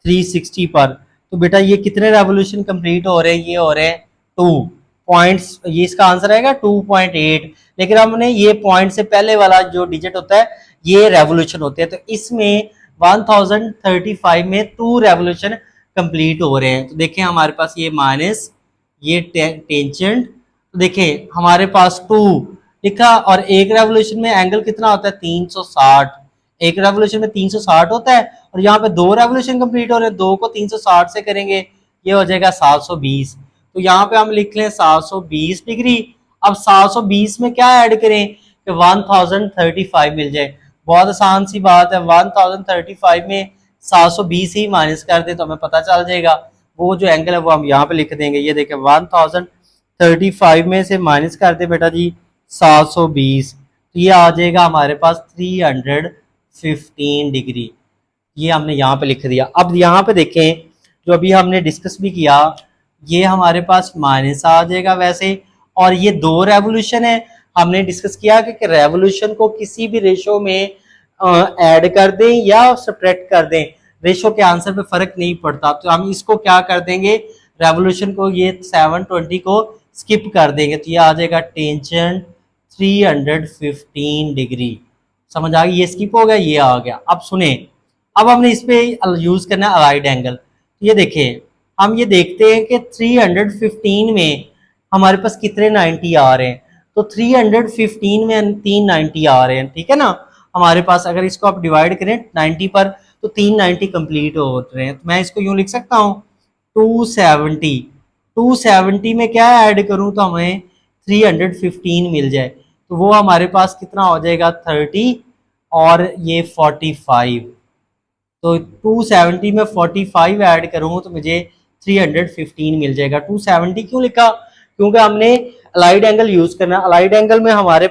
360 पर, तो बेटा ये कितने रेवोल्यूशन कंप्लीट हो रहे हैं, ये हो रहे हैं 2 पॉइंट्स, ये इसका आंसर आएगा 2.8। लेकिन हमने ये पॉइंट से पहले वाला जो डिजिट होता है ये रेवोल्यूशन होते हैं, तो इसमें 1035 में 2 रेवोल्यूशन कंप्लीट हो रहे हैं। तो देखें हमारे पास ये माइनस ये टेंजेंट, तो देखें हमारे पास 2 लिखा, और एक रेवोल्यूशन में एंगल कितना होता है 360, एक रेवोल्यूशन में 360 होता है, और यहाँ पे 2 रेवोल्यूशन कंप्लीट हो रहे हैं, 2 को 360 से करेंगे ये हो जाएगा 720। तो यहाँ पे हम लिख लें 720 डिग्री। अब 720 में क्या ऐड करें कि 1035 मिल जाए, बहुत आसान सी बात है। 1035 में 720 ही माइनस कर दे तो हमें पता चल जाएगा, वो जो एंगल है वो हम यहाँ पे लिख देंगे। ये देखें 1035 में से माइनस कर दे बेटा जी 720, तो ये आ जाएगा हमारे पास 315 डिग्री। ये हमने यहाँ पे लिख दिया। अब यहाँ पे देखें जो अभी हमने डिस्कस भी किया, ये हमारे पास माइनस आ जाएगा वैसे, और ये 2 रेवोल्यूशन है। हमने डिस्कस किया कि रेवोल्यूशन को किसी भी रेशो में ऐड कर दें या सब्ट्रैक्ट कर दें, रेशो के आंसर पे फर्क नहीं पड़ता। तो हम इसको क्या कर देंगे, रेवोल्यूशन को ये 720 को स्किप कर देंगे, तो ये आ जाएगा टेंजेंट 315 डिग्री। समझ आ गई, ये स्किप हो गया, ये आ गया। अब सुने, अब हमने इस पे यूज करना है अलाइड एंगल। ये देखें, हम ये देखते हैं कि 315 में हमारे पास कितने 90 आ रहे हैं। तो 315 में 390 आ रहे हैं, ठीक है ना। हमारे पास अगर इसको आप डिवाइड करें 90 पर तो 390 कंप्लीट हो रहे हैं। तो मैं इसको यूं लिख सकता हूँ 270। 270 में क्या ऐड करूं तो हमें 315 मिल जाए, तो वो हमारे पास कितना हो जाएगा 30 और ये 45। तो 270 में 45 ऐड करूँ तो मुझे 315 मिल जाएगा। 270 क्यों लिखा, क्योंकि हमने अलाइड एंगल यूज करना है। अलाइड एंगल में हमारे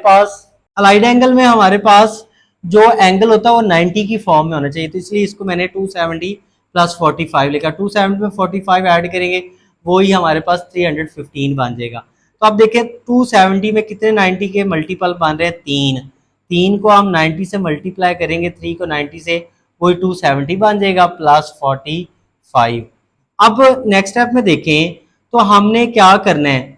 पास जो एंगल होता है वो 90 की फॉर्म में होना चाहिए, तो इसलिए इसको मैंने 270 प्लस 45 लिखा। 270 में 45 ऐड करेंगे वो ही हमारे पास 315 बन जाएगा। तो अब देखें 270 में कितने 90 के मल्टीपल बन रहे हैं, 3। 3 को हम 90 से मल्टीप्लाई करेंगे, 3 को 90 से, वही 270 बन जाएगा प्लस 45। अब नेक्स्ट स्टेप में देखें तो हमने क्या करना है,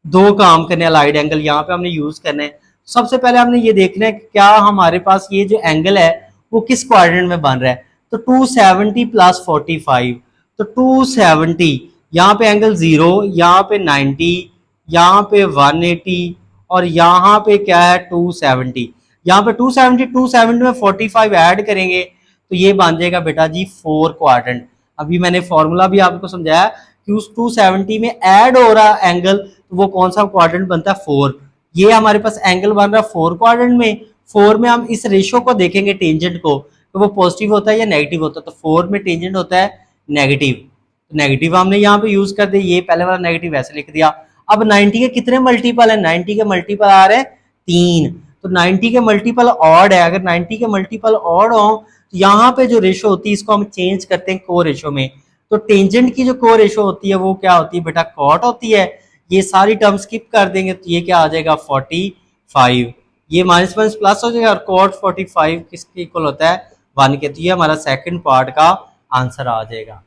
दो काम करने हैं अलाइड एंगल यहाँ पे हमने यूज करना है। सबसे पहले हमने ये देखना है कि क्या हमारे पास ये जो एंगल है वो किस क्वाड्रेंट में बन रहा है। तो 270 प्लस 45, तो 270 यहाँ पे एंगल 0, यहाँ पे 90, यहाँ पे 180 और यहाँ पे क्या है 270। यहाँ पे 270 में 45 ऐड करेंगे तो ये बन जाएगा बेटा जी 4 क्वाड्रेंट। अभी मैंने फॉर्मूला भी आपको समझाया कि उस 270 में ऐड हो रहा एंगल, तो वो कौन सा क्वाड्रेंट बनता है 4। ये हमारे पास एंगल बन रहा है 4 क्वाड्रेंट में। 4 में हम इस रेशो को देखेंगे टेंजेंट को, तो वो पॉजिटिव होता है या नेगेटिव होता है। तो 4 में टेंजेंट होता है नेगेटिव, तो नेगेटिव हमने यहाँ पे यूज कर दिया, ये पहले वाला नेगेटिव ऐसे लिख दिया। अब 90 के कितने मल्टीपल है, 90 के मल्टीपल आ रहे हैं 3, तो 90 के मल्टीपल ऑड है। अगर 90 के मल्टीपल ऑड हो तो यहाँ पे जो रेशो होती है इसको हम चेंज करते हैं को रेशो में। तो टेंजेंट की जो को रेशो होती है वो क्या होती है बेटा, कॉट होती है। ये सारी टर्म स्किप कर देंगे तो ये क्या आ जाएगा 45। ये माइनस माइनस प्लस हो जाएगा और कॉट 45 किसके इक्वल होता है 1 के। तो ये हमारा सेकंड पार्ट का आंसर आ जाएगा।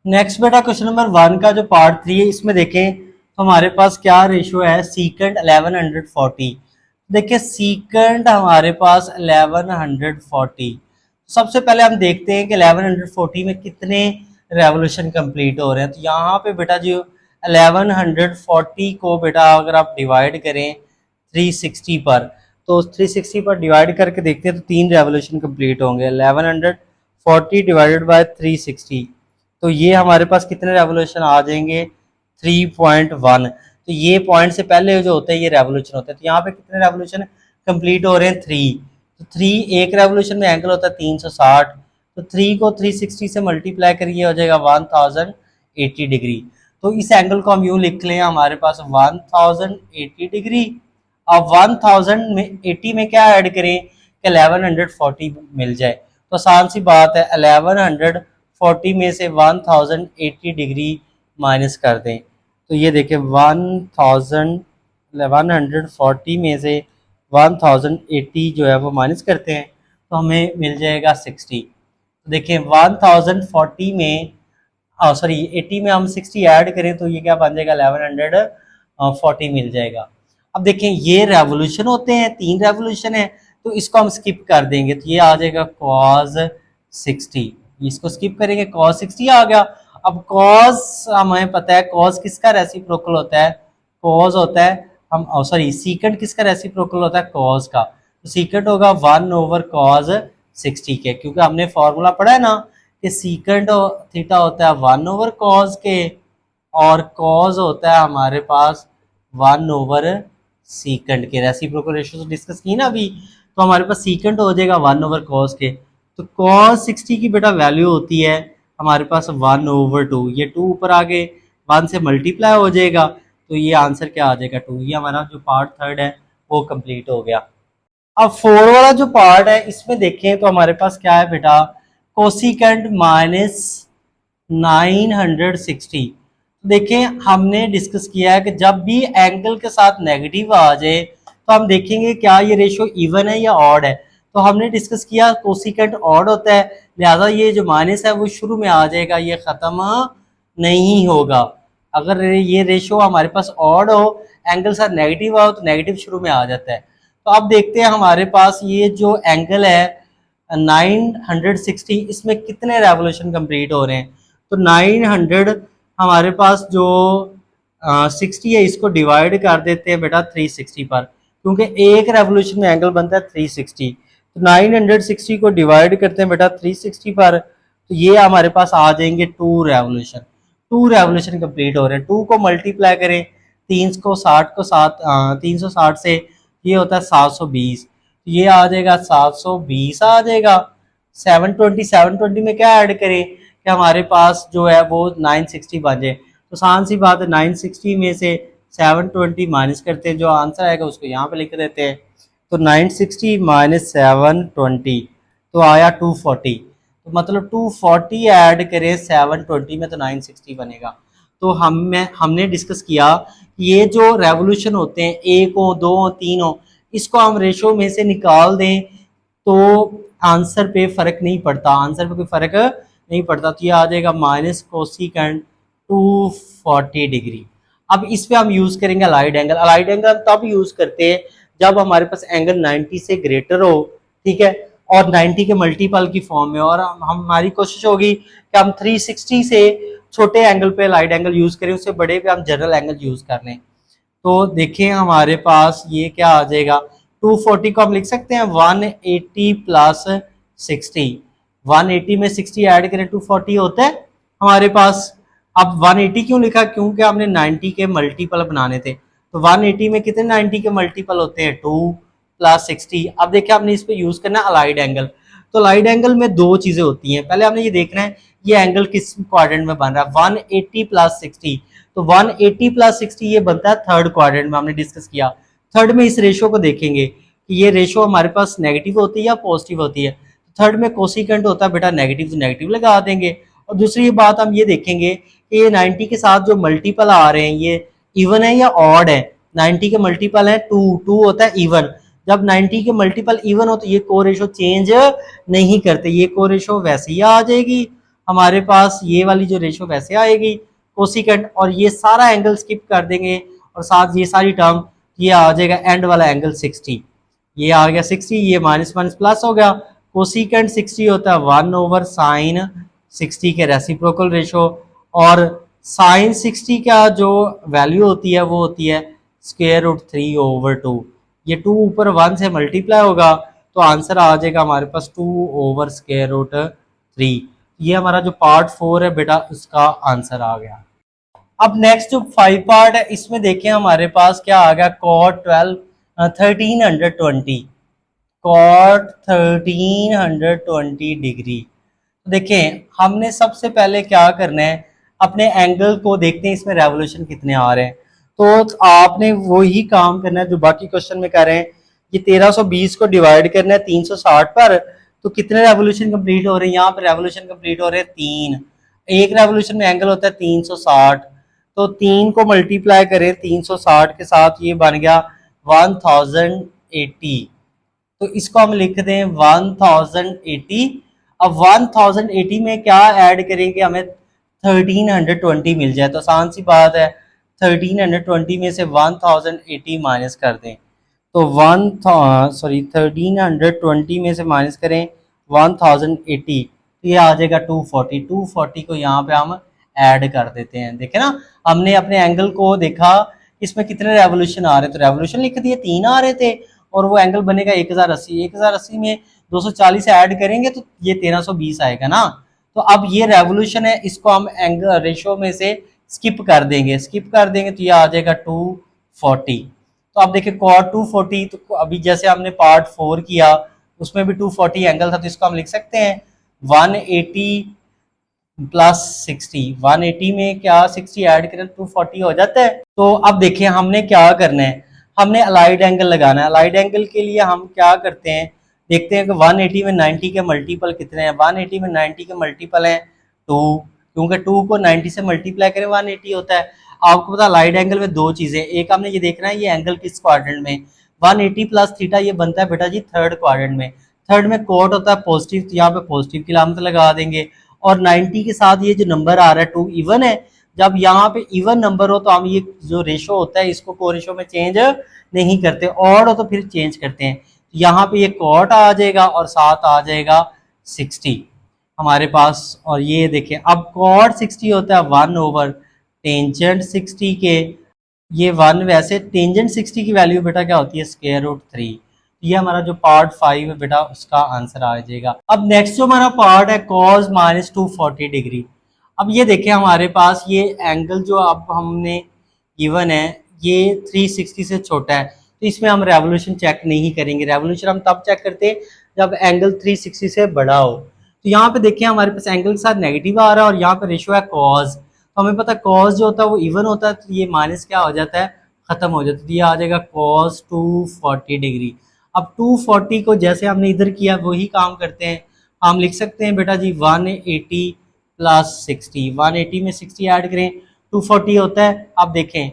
नेक्स्ट बेटा क्वेश्चन नंबर 1 का जो पार्ट 3 है इसमें देखें तो हमारे पास क्या रेशियो है, सीकेंट 1140। देखिए सीकेंट हमारे पास 1140। सबसे पहले हम देखते हैं कि 1140 में कितने रेवोल्यूशन कंप्लीट हो रहे हैं। तो यहाँ पे बेटा जो 1140 को बेटा अगर आप डिवाइड करें 360 पर, तो 360 पर डिवाइड करके देखते हैं तो 3 रेवोल्यूशन कंप्लीट होंगे। 1140 डिवाइडेड बाय 360, तो ये हमारे पास कितने रेवोल्यूशन आ जाएंगे 3.1। तो ये पॉइंट से पहले जो होता है ये रेवोल्यूशन होता है। तो यहाँ पे कितने रेवोल्यूशन कंप्लीट हो रहे हैं 3। तो 3 एक रेवोल्यूशन में एंगल होता है 360, तो 3 को 360 से मल्टीप्लाई करिए हो जाएगा 1080 डिग्री। तो इस एंगल को हम यूं लिख लें, हमारे पास 1080 डिग्री। अब 1080 में क्या ऐड करें कि 1140 मिल जाए। तो आसान सी बात है, 1140 में से 1080 डिग्री माइनस कर दें। तो ये देखें 1140 में से 1080 जो है वो माइनस करते हैं तो हमें मिल जाएगा 60। तो देखिए 1040 में 80 में हम 60 ऐड करें तो ये क्या बन जाएगा 1140 मिल जाएगा। अब देखें ये रेवोल्यूशन होते हैं, 3 रेवोल्यूशन है, तो इसको हम स्किप कर देंगे तो ये आ जाएगा cos 60। इसको स्किप करेंगे cos 60 आ गया। अब cos हमें पता है cos किसका रेसिप्रोकल होता है, cos होता है हम सीकेंट किसका रेसिप्रोकल होता है cos का। तो सीकेंट होगा 1/cos 60 के, क्योंकि हमने फॉर्मूला पढ़ा है ना कि सीकेंट थीटा होता है 1/cos के और cos होता है हमारे पास 1/सीकेंट के। रेसिप्रोकल रेशियो से डिस्कस की ना अभी, तो हमारे पास सीकेंट हो जाएगा 1/cos के। तो cos 60 की बेटा वैल्यू होती है हमारे पास 1/2। ये 2 ऊपर आगे 1 से मल्टीप्लाई हो जाएगा, तो ये आंसर क्या आ जाएगा 2। ये हमारा जो पार्ट 3 है वो कंप्लीट हो गया। अब 4 वाला जो पार्ट है इसमें देखें तो हमारे पास क्या है बेटा, कोसिकेंट माइनस 960। देखें हमने डिस्कस किया है कि जब भी एंगल के साथ नेगेटिव आ जाए तो हम देखेंगे क्या ये रेशियो इवन है या ऑड है। तो हमने डिस्कस किया कोसिकेंट ऑड होता है, लिहाजा ये जो माइनस है वो शुरू में आ जाएगा, ये खत्म नहीं होगा। अगर ये रेशो हमारे पास ऑड हो, एंगल सर नेगेटिव हो, तो नेगेटिव शुरू में आ जाता है। तो अब देखते हैं हमारे पास ये जो एंगल है 960, इसमें कितने रेवोल्यूशन कंप्लीट हो रहे हैं। तो 900 हमारे पास जो 60 है, इसको डिवाइड कर देते हैं बेटा 360 पर, क्योंकि एक रेवोल्यूशन में एंगल बनता है 360। तो 960 को डिवाइड करते हैं बेटा 360 पर, तो ये हमारे पास आ जाएंगे 2 रेवोल्यूशन कंप्लीट हो रहे हैं। 2 को मल्टीप्लाई करें 360 से, ये होता है 720, ये आ जाएगा 720 आ जाएगा। 720 में क्या ऐड करें कि हमारे पास जो है वो 960 बन जाए। तो आसान सी बात है, 960 में से 720 माइनस करते हैं, जो आंसर आएगा उसको यहाँ पे लिख देते हैं। तो 960 माइनस 720 तो आया 240। तो मतलब 240 ऐड करें 720 में तो 960 बनेगा। तो हमने डिस्कस किया ये जो रेवोल्यूशन होते हैं, 1 हो 2 हो 3 हो, इसको हम रेशो में से निकाल दें तो आंसर पे फर्क नहीं पड़ता, आंसर पे कोई फर्क नहीं पड़ता। तो ये आ जाएगा माइनस कोसिकेंट 240 डिग्री। अब इस पे हम यूज करेंगे अलाइड एंगल। अलाइड एंगल हम तब यूज करते हैं जब हमारे पास एंगल 90 से ग्रेटर हो, ठीक है, और 90 के मल्टीपल की फॉर्म में, और हमारी कोशिश होगी कि हम 360 से छोटे एंगल पे अलाइड एंगल यूज करें, उससे बड़े पे हम जनरल एंगल यूज कर लें। तो देखिए हमारे पास ये क्या आ जाएगा, 240 को हम लिख सकते हैं 180 प्लस 60। 180 में 60 ऐड करें 240 होता है हमारे पास। अब 180 क्यों लिखा, क्योंकि हमने 90 के मल्टीपल बनाने थे। तो 180 में कितने 90 के मल्टीपल होते हैं, 2 प्लस 60। अब देखिए हमने इस पे यूज करना है अलाइड एंगल। तो अलाइड एंगल में दो चीजें होती हैं, पहले हमने ये देखना है ये एंगल किस क्वाड्रेंट में बन रहा है। 180 प्लस 60, तो 180 प्लस 60 ये बनता है थर्ड क्वाड्रेंट में, हमने डिस्कस किया। थर्ड में इस रेशो को देखेंगे कि ये रेशो हमारे पास नेगेटिव होती है या पॉजिटिव होती है। थर्ड में कोसिकेंट होता है बेटा नेगेटिव, तो नेगेटिव लगा देंगे। और दूसरी बात हम ये देखेंगे कि ये 90 के साथ जो मल्टीपल आ रहे हैं ये इवन है या ऑड है। 90 के मल्टीपल है 2 होता है इवन। जब 90 के मल्टीपल इवन हो तो ये को रेशो चेंज नहीं करते, ये को रेशो वैसे ही आ जाएगी हमारे पास, ये वाली जो रेशो वैसे आएगी कोसिकेंट, और ये सारा एंगल स्किप कर देंगे और साथ ये सारी टर्म, ये आ जाएगा एंड वाला एंगल 60। ये आ गया 60, ये माइनस माइनस प्लस हो गया। कोसिकेंट 60 होता है 1/sin 60 के रेसिप्रोकल रेशो, और साइन 60 का जो वैल्यू होती है वो होती है √3/2। ये 2 ऊपर 1 से मल्टीप्लाई होगा तो आंसर आ जाएगा हमारे पास 2/√3। ये हमारा जो पार्ट 4 है बेटा उसका आंसर आ गया। अब नेक्स्ट जो 5 पार्ट है इसमें देखें हमारे पास क्या आ गया, cot 1320 डिग्री। तो देखें हमने सबसे पहले क्या करना है, अपने एंगल को देखते हैं इसमें रेवोल्यूशन कितने आ रहे हैं। तो आपने वही काम करना है जो बाकी क्वेश्चन में कर रहे हैं। ये 1320 को डिवाइड करना है 360 पर, तो कितने रेवोल्यूशन कंप्लीट हो रहे हैं, यहाँ पे रेवोल्यूशन कंप्लीट हो रहे हैं 3। एक रेवोल्यूशन में एंगल होता है 360, तो 3 को मल्टीप्लाई करें 360 के साथ, ये बन गया 1080। तो इसको हम लिख दें 1080। अब 1080 में क्या ऐड करेंगे, हमें 1320 मिल जाए। तो आसान सी बात है, 1320 में से 1080 माइनस कर दें, तो 1320 में से माइनस करें 1080, तो ये आ जाएगा 240। 240 को यहाँ पे हम ऐड कर देते हैं। देखे ना, हमने अपने एंगल को देखा इसमें कितने रेवोल्यूशन आ रहे थे, तो रेवोल्यूशन लिख दिए 3 आ रहे थे, और वो एंगल बनेगा 1080। 1080 में 240 ऐड करेंगे तो ये 1320 आएगा ना। तो अब ये रेवोल्यूशन है, इसको हम एंगल रेशो में से स्किप कर देंगे तो ये आ जाएगा 240। तो अब देखिए cot 240, तो अभी जैसे हमने पार्ट 4 किया उसमें भी 240 एंगल था, तो इसको हम लिख सकते हैं 180 प्लस 60। 180 में क्या 60 ऐड करें 240 हो जाता है। तो अब देखिए हमने क्या करना है, हमने अलाइड एंगल लगाना है। अलाइड एंगल के लिए हम क्या करते हैं, देखते हैं कि 180 में 90 के मल्टीपल कितने हैं। 180 में 90 के मल्टीपल हैं 2, क्योंकि 2 को 90 से मल्टीप्लाई करें 180 होता है। आपको पता अलाइड एंगल में दो चीजें, एक हमने ये देखना है ये एंगल किस क्वाड्रेंट में, 180 प्लस थीटा ये बनता है बेटा जी थर्ड क्वाड्रेंट में। थर्ड में कोट होता है पॉजिटिव, तो यहाँ पे पॉजिटिव की अलामत लगा देंगे, और 90 के साथ ये जो नंबर आ रहा है 2 इवन है, जब यहाँ पे इवन नंबर हो तो हम ये जो रेशो होता है इसको को रेशो में चेंज नहीं करते, ऑड हो तो फिर चेंज करते हैं। यहाँ पे ये कॉट आ जाएगा और साथ आ जाएगा 60 हमारे पास। और ये देखें अब कॉट 60 होता है 1 टेंजेंट 60 के, ये 1 वैसे टेंजेंट 60 की वैल्यू बेटा क्या होती है स्क्वायर रूट 3। ये हमारा जो पार्ट 5 है बेटा उसका आंसर आ जाएगा। अब नेक्स्ट जो हमारा पार्ट है cos माइनस 240 डिग्री। अब ये देखें हमारे पास ये एंगल जो अब हमने गिवन है ये 360 से छोटा है, तो इसमें हम रेवोल्यूशन चेक नहीं करेंगे। रेवोल्यूशन हम तब चेक करते हैं जब एंगल 360 से बड़ा हो। तो यहाँ पे देखिए हमारे पास एंगल के साथ नेगेटिव आ रहा है और यहाँ पे रेशियो है कॉज, तो हमें पता है कॉज जो होता है वो इवन होता है, तो ये माइनस क्या हो जाता है खत्म हो जाता है, तो ये आ जाएगा कॉस 240 डिग्री। अब 240 को जैसे हमने इधर किया वही काम करते हैं, हम लिख सकते हैं बेटा जी 180 प्लस 60, 180 में 60 ऐड करें 240 होता है। अब देखें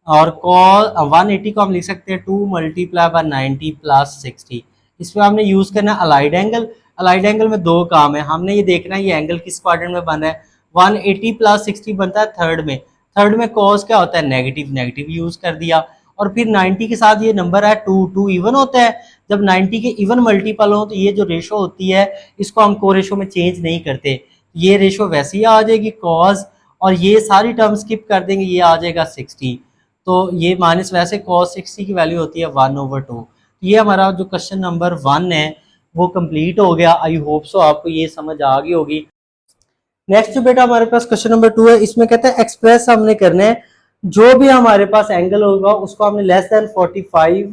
और कॉस 180 को हम लिख सकते हैं 2 मल्टीप्लाई बाय 90 प्लस 60। इसमें हमने यूज करना है अलाइड एंगल। अलाइड एंगल में दो काम है, हमने ये देखना है ये एंगल किस क्वाड्रेंट में बन रहा है। 180 प्लस 60 बनता है थर्ड में, थर्ड में कॉस क्या होता है नेगेटिव, नेगेटिव यूज कर दिया। और फिर 90 के साथ ये नंबर है 2, 2 इवन होता है, जब 90 के इवन मल्टीपल हो तो ये जो रेशो होती है इसको हम को रेशो में चेंज नहीं करते, ये रेशो वैसे ही आ जाएगी कॉस, और ये सारी टर्म स्किप कर देंगे, ये आ जाएगा 60। तो ये माइनस वैसे कॉस 60 की वैल्यू होती है 1/2। ये हमारा जो क्वेश्चन नंबर 1 है वो कंप्लीट हो गया। आई होप सो आपको ये समझ आ गई होगी। नेक्स्ट जो बेटा हमारे पास क्वेश्चन नंबर 2 है, इसमें कहते हैं एक्सप्रेस हमने करना है जो भी हमारे पास एंगल होगा उसको हमने लेस देन 45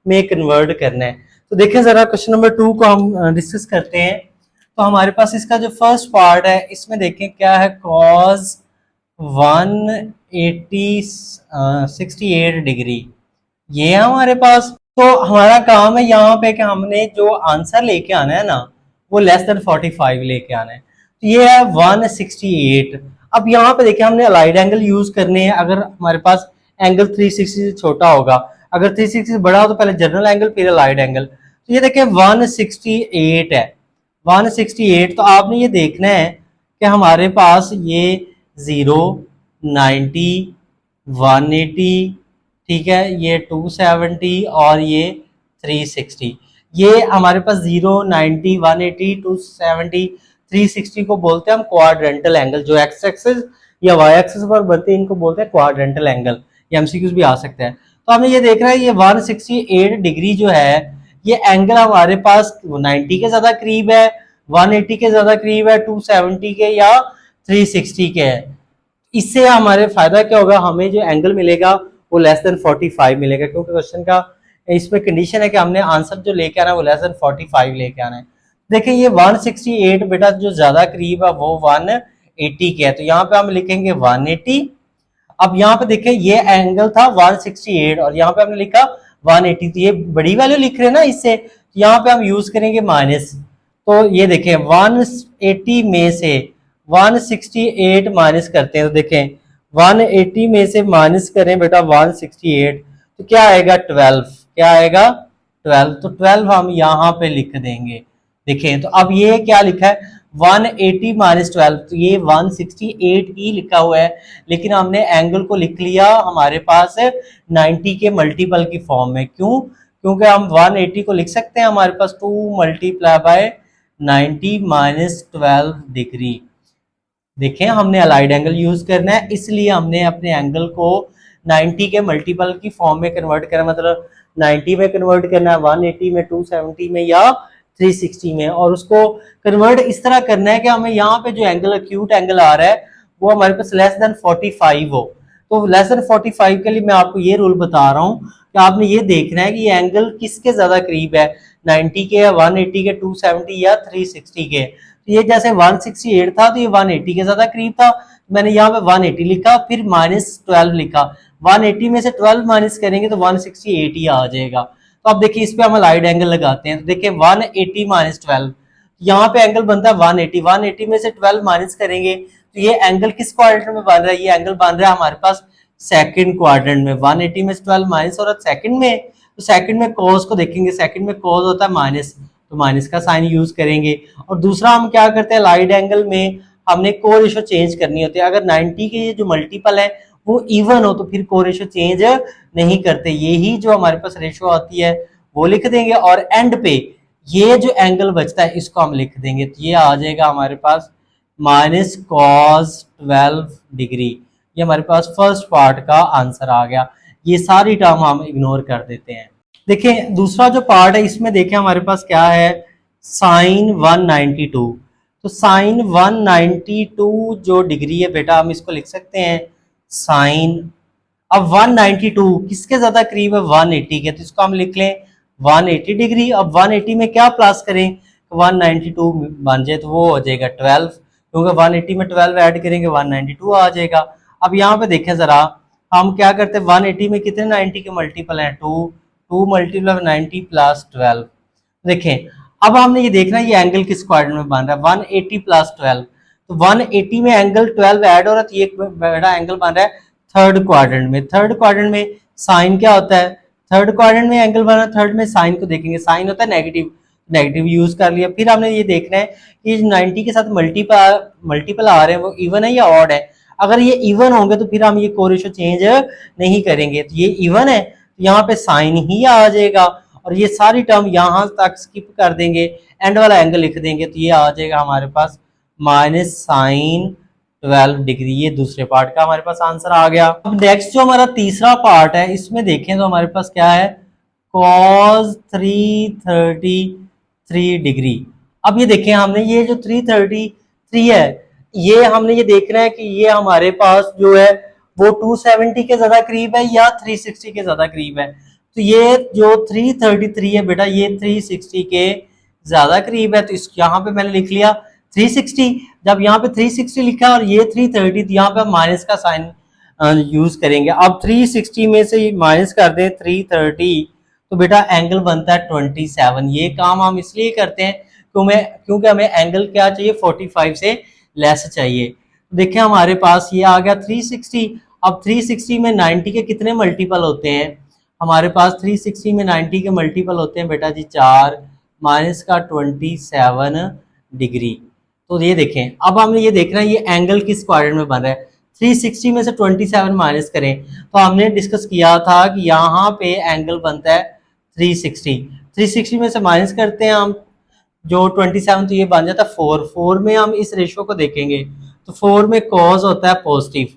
में कन्वर्ट करना है। तो देखें जरा क्वेश्चन नंबर 2 को हम डिस्कस करते हैं। तो हमारे पास इसका जो फर्स्ट पार्ट है इसमें देखें क्या है cos 68 डिग्री, ये है हमारे पास। तो हमारा काम है यहाँ पे कि हमने जो आंसर लेके आना है ना वो लेस देन 45 लेके आना है। तो ये है 168। अब यहाँ पे देखिए हमने अलाइड एंगल यूज करने हैं। अगर हमारे पास एंगल 360 से छोटा होगा, अगर 360 से बड़ा हो तो पहले जनरल एंगल फिर अलाइड एंगल। तो ये देखिए 168 है, 168। तो आपने ये देखना है कि हमारे पास ये 0, 90, 180, ठीक है, ये 270 और ये 360। ये हमारे पास 0, 90, 180, 270, 360 को बोलते हैं हम क्वाड्रेंटल एंगल। जो एक्स एक्सिस या वाई एक्सिस पर बनते हैं इनको बोलते हैं क्वाड्रेंटल एंगल। ये एमसीक्यूज भी आ सकते हैं। तो हमें ये देखना है ये 168 डिग्री जो है ये एंगल हमारे पास 90 के ज्यादा करीब है, 180 के ज्यादा करीब है, 270 के या 360 के है। इससे हमारे फायदा क्या होगा, हमें जो एंगल मिलेगा वो लेस देन 45 मिलेगा, क्योंकि क्वेश्चन का इसमें कंडीशन है कि हमने आंसर जो लेके आना है वो लेस देन 45 लेके आना है। देखिए ये 168 बेटा जो ज्यादा करीब है वो 180 के है, तो यहाँ पे हम लिखेंगे 180। अब यहाँ पे देखें ये एंगल था 168 और यहाँ पे हमने लिखा 180, तो ये बड़ी वैल्यू लिख रहे हैं ना इससे, तो यहाँ पे हम यूज करेंगे माइनस। तो ये देखें 180 में से 168 माइनस करते हैं, तो देखें 180 में से माइनस करें बेटा 168 तो क्या आएगा 12, क्या आएगा 12। तो 12 हम यहाँ पे लिख देंगे। देखें तो अब ये क्या लिखा है 180 माइनस 12, तो ये 168 ही लिखा हुआ है, लेकिन हमने एंगल को लिख लिया हमारे पास 90 के मल्टीपल की फॉर्म में। क्यों? क्योंकि हम 180 को लिख सकते हैं हमारे पास 2 मल्टीप्लाई बाय 90 माइनस 12 डिग्री। देखें हमने अलाइड एंगल यूज करना है, इसलिए हमने अपने एंगल को 90 के मल्टीपल की फॉर्म में कन्वर्ट करना, मतलब 90 में कन्वर्ट करना है, 180 में, 270 में या 360 में, और उसको कन्वर्ट इस तरह करना है कि हमें यहाँ पे जो एंगल एक्यूट एंगल आ रहा है वो हमारे पास लेस देन 45 हो। तो लेस देन 45 के लिए मैं आपको ये रूल बता रहा हूँ कि आपने ये देखना है कि ये एंगल किसके ज्यादा करीब है, 90 के या 180 के, 270 या 360 के। तो ये जैसे 168 था तो ये 180 के ज्यादा करीब था, मैंने यहाँ पे 180 लिखा फिर माइनस 12 लिखा, 180 में से 12 माइनस करेंगे तो 168 ही आ जाएगा। तो अब देखिए इस पे हम अलाइड एंगल लगाते हैं, तो देखिए 180 माइनस 12, यहाँ पे एंगल बनता है 180, 180 में से 12 माइनस करेंगे तो ये एंगल किस क्वाड्रेंट में बन रहा है, ये एंगल बन रहा है हमारे पास सेकंड क्वाड्रेंट में। 180 में से 12 माइनस और सेकंड में, तो सेकंड में कॉस को देखेंगे, सेकंड में कॉस होता है माइनस, तो माइनस का साइन यूज करेंगे। और दूसरा हम क्या करते हैं अलाइड एंगल में हमने को रेशो चेंज करनी होती है। अगर 90 के ये जो मल्टीपल है वो इवन हो तो फिर को रेशो चेंज नहीं करते, यही जो हमारे पास रेशो आती है वो लिख देंगे, और एंड पे ये जो एंगल बचता है इसको हम लिख देंगे, तो ये आ जाएगा हमारे पास माइनस कॉस 12 डिग्री। ये हमारे पास फर्स्ट पार्ट का आंसर आ गया। ये सारी टर्म हम इग्नोर कर देते हैं। देखें दूसरा जो पार्ट है इसमें देखें हमारे पास क्या है, साइन 192। तो साइन 192 जो डिग्री है बेटा हम इसको लिख सकते हैं साइन, अब 192 किसके ज्यादा करीब है, 180 के, तो इसको हम लिख लें 180 डिग्री। अब 180 में क्या प्लस करें, 192 बन जाए तो वो हो जाएगा 12, क्योंकि 180 में 12 ऐड करेंगे 192 आ जाएगा। अब यहाँ पे देखें जरा हम क्या करते हैं, 180 में कितने 90 के मल्टीपल हैं, 2 मल्टीपल 90 प्लस 12। देखें अब हमने ये देखना है ये एंगल किस क्वाड्रेंट में बन रहा है, 180 प्लस 12, तो 180 में एंगल 12 ऐड हो रहा है, तो ये बड़ा एंगल बन रहा है थर्ड क्वाड्रेंट में। थर्ड क्वाड्रेंट में साइन क्या होता है, थर्ड क्वाड्रेंट में एंगल बना, थर्ड में साइन को देखेंगे, साइन होता है नेगेटिव, नेगेटिव यूज कर लिया। फिर हमने ये देखना है कि 90 के साथ मल्टीपल आ रहे हैं वो इवन है या ऑड है। अगर ये इवन होंगे तो फिर हम ये कोरेशो चेंज नहीं करेंगे, तो ये इवन है तो यहाँ पे साइन ही आ जाएगा, और ये सारी टर्म यहाँ तक स्किप कर देंगे, एंड वाला एंगल लिख देंगे, तो ये आ जाएगा हमारे पास माइनस साइन 12 डिग्री। ये दूसरे पार्ट का हमारे पास आंसर आ गया। अब नेक्स्ट जो हमारा तीसरा पार्ट है इसमें देखें तो हमारे पास क्या है, cos 333 डिग्री। अब ये देखें हमने ये जो 333 है ये हमने ये देखना है कि ये हमारे पास जो है वो 270 के ज्यादा करीब है या 360 के ज्यादा करीब है। तो ये जो 333 है बेटा ये 360 के ज्यादा करीब है, तो इस यहाँ पे मैंने लिख लिया 360। जब यहाँ पे 360 लिखा और ये 330, तो यहाँ पे हम माइनस का साइन यूज करेंगे। अब 360 में से माइनस कर दें 330 तो बेटा एंगल बनता है 27। ये काम हम इसलिए करते हैं क्योंकि हमें एंगल क्या चाहिए, 45 से लेस चाहिए। देखिए हमारे पास ये आ गया 360। अब 360 में 90 के कितने मल्टीपल होते हैं, हमारे पास 360 में 90 के मल्टीपल होते हैं बेटा जी 4, माइनस का 27 डिग्री। तो ये देखें अब हमने ये देखना है ये एंगल किस क्वाड्रेंट में बन रहा है। 360 में से 27 माइनस करें तो हमने डिस्कस किया था कि यहाँ पे एंगल बनता है 360 में से माइनस करते हैं हम जो 27, तो ये बन जाता है 4 में हम इस रेशो को देखेंगे तो 4 में कॉस होता है पॉजिटिव,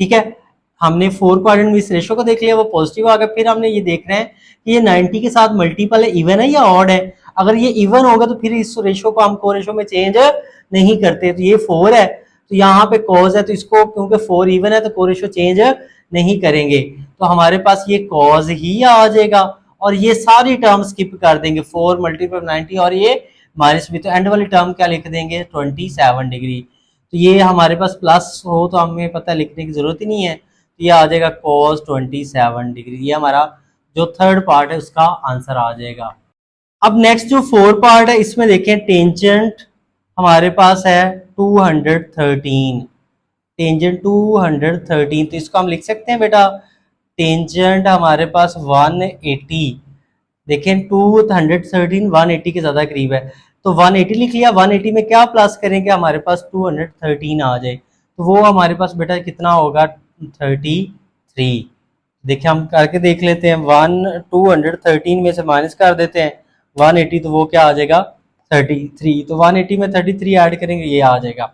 ठीक है। हमने 4 क्वाड्रेंट में इस रेशो को देख लिया वो पॉजिटिव आ गया। फिर हमने ये देखना है कि ये 90 के साथ मल्टीपल है, इवन है या ऑड है। अगर ये इवन होगा तो फिर इस रेशो को हम को रेशो में चेंज नहीं करते, तो ये 4 है तो यहाँ पे कॉज है तो इसको क्योंकि 4 इवन है तो को रेशो चेंज नहीं करेंगे, तो हमारे पास ये कॉज ही आ जाएगा और ये सारी टर्म स्किप कर देंगे 4 मल्टीपल 90 और ये माइनस भी, तो एंड वाली टर्म क्या लिख देंगे 27 डिग्री। तो ये हमारे पास प्लस हो तो हमें पता लिखने की जरूरत ही नहीं है, तो ये आ जाएगा cos 27 डिग्री। ये हमारा जो थर्ड पार्ट है उसका आंसर आ जाएगा। अब नेक्स्ट जो फोर्थ पार्ट है इसमें देखें टेंजेंट हमारे पास है 213, टेंजेंट 213, तो इसको हम लिख सकते हैं बेटा टेंजेंट हमारे पास 180। देखें 213 180 के ज्यादा करीब है तो 180 लिख लिया, 180 में क्या प्लस करेंगे हमारे पास 213 आ जाए, तो वो हमारे पास बेटा कितना होगा 33। देखिए हम करके देख लेते हैं 213 में से माइनस कर देते हैं 180 तो वो क्या आ जाएगा 33, तो 180 में 33 ऐड करेंगे ये आ जाएगा।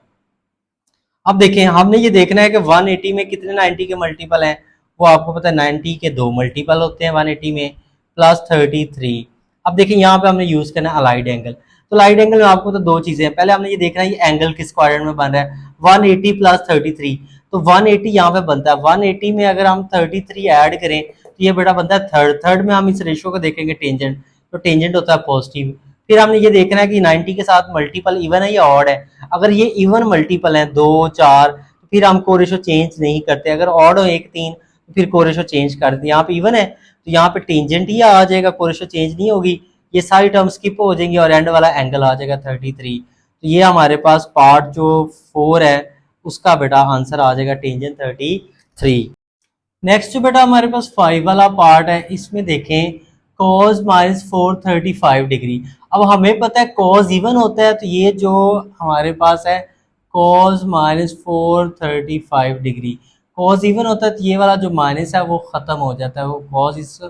अब देखें हमने ये देखना है कि 180 में कितने 90 के मल्टीपल हैं, वो आपको पता है 90 के 2 मल्टीपल होते हैं 180 में प्लस 33। अब देखिए यहाँ पे हमने यूज करना है अलाइड एंगल, तो अलाइड एंगल में आपको तो दो चीजें हैं, पहले हमने ये देखना है ये एंगल किस क्वाड्रेंट में बन रहा है 180 प्लस 33, तो 180 यहाँ पे बनता है 180 में अगर हम 33 ऐड करें तो ये बेटा बनता है थर्ड में हम इस रेशियो को देखेंगे टेंजेंट, तो टेंजेंट होता है पॉजिटिव। फिर हमने ये देखना है कि 90 के साथ मल्टीपल इवन है या ऑड है, अगर ये इवन मल्टीपल है 2 4 तो फिर हम कोरेशो चेंज नहीं करते, अगर ऑड हो 1 3 तो फिर कोरेशो चेंज कर देते। यहाँ पे इवन है तो यहाँ पे टेंजेंट ही आ जाएगा, कोरेशो चेंज नहीं होगी, ये सारी टर्म स्किप हो जाएंगी और एंड वाला एंगल आ जाएगा 33। तो ये हमारे पास पार्ट जो 4 है उसका बेटा आंसर आ जाएगा टेंजेंट 33। नेक्स्ट जो बेटा हमारे पास 5 वाला पार्ट है इसमें देखें cos माइनस 435 डिग्री। अब हमें पता है cos इवन होता है तो ये जो हमारे पास है cos minus 435 degree. Cos even होता है तो ये वाला जो माइनस है वो ख़त्म हो जाता है, वो कॉस इस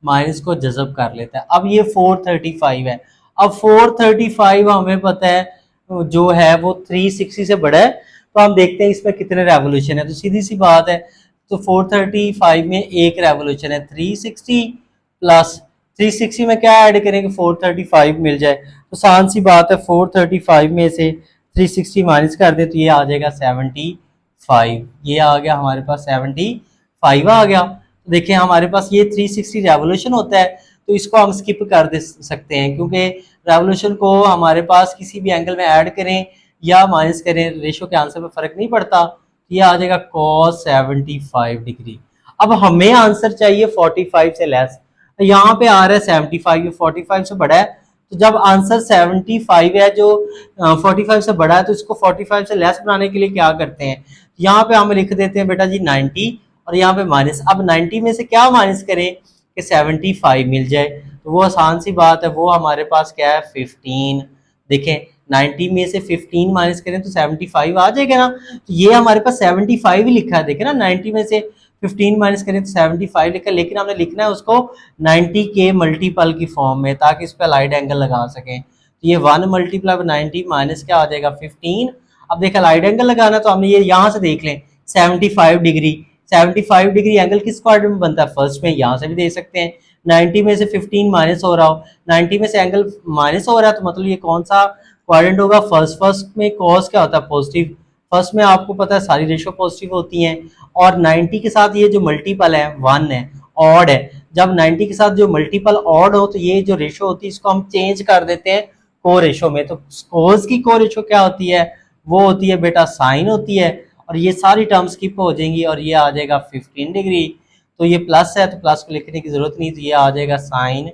माइनस को जज़ब कर लेता है। अब ये 435 है। अब 435 हमें पता है जो है वो 360 से बड़ा है, तो हम देखते हैं इसमें कितने रेवोल्यूशन है। तो सीधी सी बात है, तो 435 में एक रेवोल्यूशन है 360 प्लस 360 में क्या ऐड करेंगे 435 मिल जाए। तो आसान सी बात है, 435 में से 360 माइनस कर दे तो ये आ जाएगा 75। ये आ गया हमारे पास 75 आ गया। तो देखिए हमारे पास ये 360 रेवोल्यूशन होता है, तो इसको हम स्किप कर दे सकते हैं, क्योंकि रेवोल्यूशन को हमारे पास किसी भी एंगल में ऐड करें या माइनस करें, रेशो के आंसर में फर्क नहीं पड़ता। ये आ जाएगा cos 75 डिग्री। अब हमें आंसर चाहिए 45 से लेस, यहाँ पे आ रहा है 75, 45 से बड़ा है। तो जब आंसर 75 है जो 45 से बड़ा है, तो इसको 45 से लेस बनाने के लिए क्या करते हैं, यहाँ पे हम लिख देते हैं बेटा जी 90 और यहाँ पे माइनस। अब 90 में से क्या माइनस करें कि 75 मिल जाए, तो वो आसान सी बात है, वो हमारे पास क्या है 15। देखें 90 में से 15 माइनस करें तो 75 आ जाएगा ना। तो ये हमारे पास 75 ही लिखा है, देखें ना 90 में से 15 माइनस करें तो 75 लिखा है, लेकिन हमने लिखना है उसको 90 के मल्टीपल की फॉर्म में, ताकि इस पर लाइट एंगल लगा सकें। तो ये 1 मल्टीप्लाई 90 माइनस क्या आ जाएगा 15। अब देखा लाइट एंगल लगाना, तो हमने ये यहाँ से देख लें 75 डिग्री। 75 डिग्री एंगल किस क्वाड्रेंट में बनता है, फर्स्ट में। यहाँ से भी दे सकते हैं 90 में से 15 माइनस हो रहा हो, 90 में से एंगल माइनस हो रहा है, तो मतलब ये कौन सा क्वाड्रेंट होगा, फर्स्ट। फर्स्ट में कॉस क्या होता है पॉजिटिव, फर्स्ट में आपको पता है सारी रेशो पॉजिटिव होती हैं। और 90 के साथ ये जो मल्टीपल है 1 है, ऑड है। जब 90 के साथ जो मल्टीपल ऑड हो, तो ये जो रेशो होती है इसको हम चेंज कर देते हैं को रेशो में। तो कोस की को रेशो क्या होती है, वो होती है बेटा साइन होती है। और ये सारी टर्म स्किप हो जाएंगी और ये आ जाएगा 15 डिग्री। तो ये प्लस है तो प्लस को लिखने की जरूरत नहीं, तो ये आ जाएगा साइन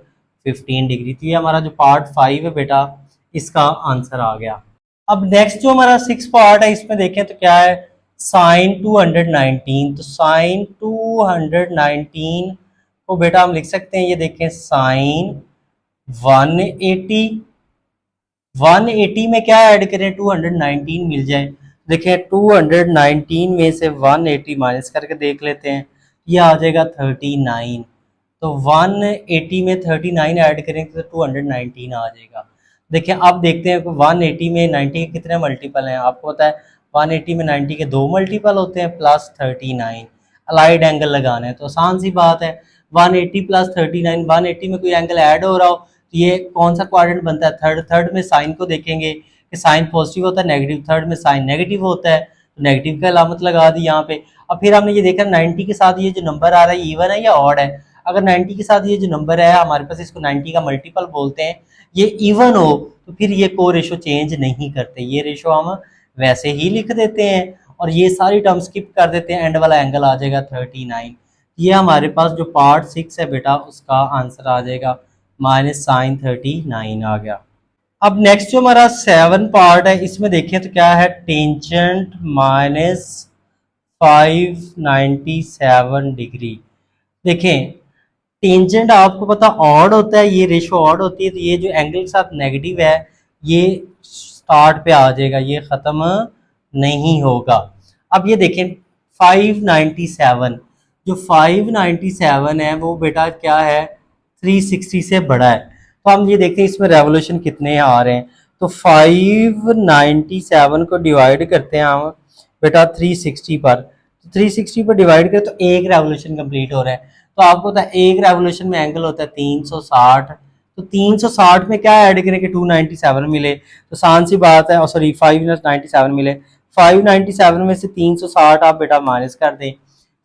15 डिग्री। तो ये हमारा जो पार्ट 5 है बेटा, इसका आंसर आ गया। अब नेक्स्ट जो हमारा 6 पार्ट है, इसमें देखें तो क्या है, साइन 219। तो साइन 219 को बेटा हम लिख सकते हैं, ये देखें साइन 180। 180 में क्या ऐड करें 219 मिल जाए। देखिए 219 में से 180 माइनस करके देख लेते हैं, ये आ जाएगा 39। तो 180 में 39 ऐड करेंगे तो 219 आ जाएगा। देखिए अब देखते हैं 180 में 90 के कितने मल्टीपल हैं, आपको पता है 180 में 90 के 2 मल्टीपल होते हैं प्लस 39। अलाइड एंगल लगाना है तो आसान सी बात है, 180 प्लस 39, 180 में कोई एंगल ऐड हो रहा हो तो ये कौन सा क्वाड्रेंट बनता है, थर्ड। थर्ड में साइन को देखेंगे कि साइन पॉजिटिव होता है नेगेटिव, थर्ड में साइन नेगेटिव होता है, तो नेगेटिव का अलामत लगा दी यहाँ पे। अब फिर हमने ये देखा 90 के साथ ये जो नंबर आ रहा है इवन है या ऑड है। अगर 90 के साथ ये जो नंबर है हमारे पास, इसको 90 का मल्टीपल बोलते हैं, ये इवन हो तो फिर ये को रेशो चेंज नहीं करते, ये रेशो हम वैसे ही लिख देते हैं और ये सारी टर्म स्किप कर देते हैं, एंड वाला एंगल आ जाएगा 39। ये हमारे पास जो पार्ट 6 है बेटा, उसका आंसर आ जाएगा माइनस साइन 39 आ गया। अब नेक्स्ट जो हमारा 7 पार्ट है, इसमें देखें तो क्या है, टेंजेंट माइनस 597 डिग्री। देखें टेंजेंट आपको पता ऑड होता है, ये रेशो ऑड होती है, तो ये जो एंगल के साथ नेगेटिव है ये स्टार्ट पे आ जाएगा, ये खत्म नहीं होगा। अब ये देखें 597, जो 597 है वो बेटा क्या है 360 से बड़ा है। तो हम ये देखते हैं इसमें रेवोल्यूशन कितने आ रहे हैं। तो 597 को डिवाइड करते हैं हम बेटा 360 पर, 360 पर डिवाइड करें तो एक रेवोल्यूशन कंप्लीट हो रहा है। तो आपको पता है एक रेवोल्यूशन में एंगल होता है 360, तो 360 में क्या ऐड करें कि 297 मिले। तो आसान सी बात है, सॉरी 597 मिले, 597 में से 360 आप बेटा माइनस कर दें,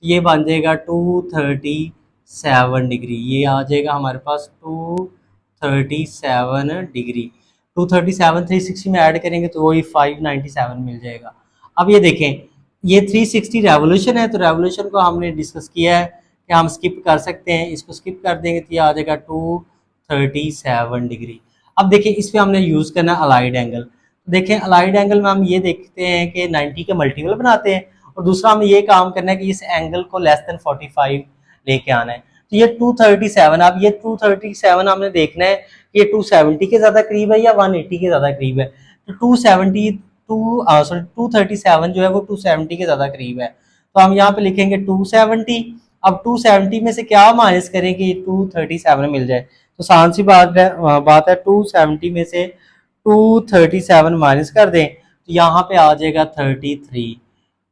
ये बन जाएगा 237 डिग्री। ये आ जाएगा हमारे पास 237 डिग्री। 237 360 में ऐड करेंगे तो वही 597 मिल जाएगा। अब ये देखें ये 360 रेवोल्यूशन है, तो रेवोल्यूशन को हमने डिस्कस किया है कि हम स्किप कर सकते हैं, इसको स्किप कर देंगे तो ये आ जाएगा 237 डिग्री। अब देखिए इस पर हमने यूज़ करना है अलाइड एंगल। देखें अलाइड एंगल में हम ये देखते हैं कि 90 के मल्टीपल बनाते हैं, और दूसरा हमें ये काम करना है कि इस एंगल को लेस देन 45 लेके आना है। तो ये 237, अब ये 237 हमने देखना है कि ये 270 के ज़्यादा करीब है या 180 के ज़्यादा करीब है। तो 270 237 जो है वो 270 के ज़्यादा करीब है, तो हम यहाँ पे लिखेंगे 270। अब 270 में से क्या माइनस करें कि 237 मिल जाए, तो आसान सी बात है 270 में से 237 माइनस कर दें तो यहाँ पे आ जाएगा 33।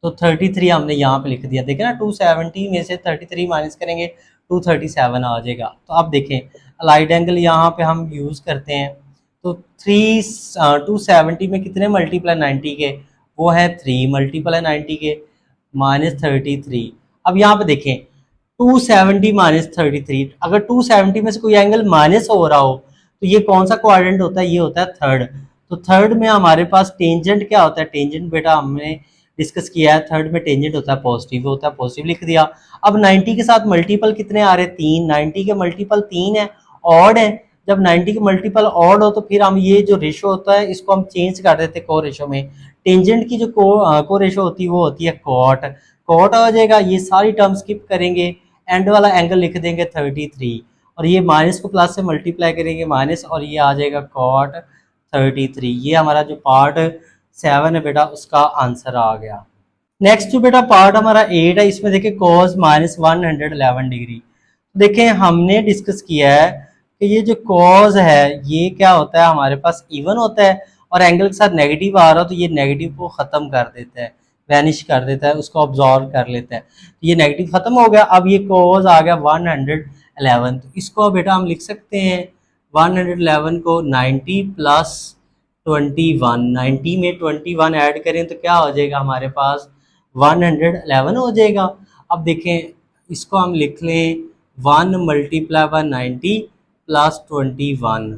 तो 33 हमने यहाँ पे लिख दिया, देखें ना 270 में से 33 माइनस करेंगे 237 आ जाएगा। तो अब देखें अलाइड एंगल यहाँ पे हम यूज़ करते हैं, तो 270 में कितने मल्टीप्लाई 90 के, वो है 3 मल्टीप्लाई 90 के -33। अब यहाँ पे देखें 270 -33, अगर 270 में से कोई एंगल माइनस हो रहा हो तो ये कौन सा क्वाड्रेंट होता है, ये होता है थर्ड। तो थर्ड में हमारे पास टेंजेंट क्या होता है, टेंजेंट बेटा हमने डिस्कस किया है, थर्ड में टेंजेंट होता है पॉजिटिव, होता है पॉजिटिव लिख दिया। अब 90 के साथ मल्टीपल कितने आ रहे हैं, 3, 90 के मल्टीपल 3 है, ऑड है। जब 90 के मल्टीपल ऑड हो तो फिर हम ये जो रेशो होता है इसको हम चेंज कर देते हैं को रेशो में। टेंजेंट की जो को रेशो होती है वो होती है कॉट, कॉट आ जाएगा। ये सारी टर्म स्किप करेंगे, एंड वाला एंगल लिख देंगे 33, और ये माइनस को प्लस से मल्टीप्लाई करेंगे माइनस, और ये आ जाएगा कॉट 33। ये हमारा जो पार्ट 7 है बेटा उसका आंसर आ गया। नेक्स्ट जो बेटा पार्ट हमारा 8 है, इसमें देखिए cos -111 डिग्री। देखें हमने डिस्कस किया है कि ये जो cos है ये क्या होता है, हमारे पास इवन होता है और एंगल के साथ नेगेटिव आ रहा हो तो ये नेगेटिव को ख़त्म कर देता है, वैनिश कर देता है, उसको ऑब्जॉर्व कर लेता है। तो ये नेगेटिव ख़त्म हो गया। अब ये cos आ गया 111, तो इसको बेटा हम लिख सकते हैं 111 को 90 प्लस 21, 90 में 21 ऐड करें तो क्या हो जाएगा हमारे पास 111 हो जाएगा। अब देखें इसको हम लिख लें 1 मल्टीप्लाई बाय 90 प्लस 21,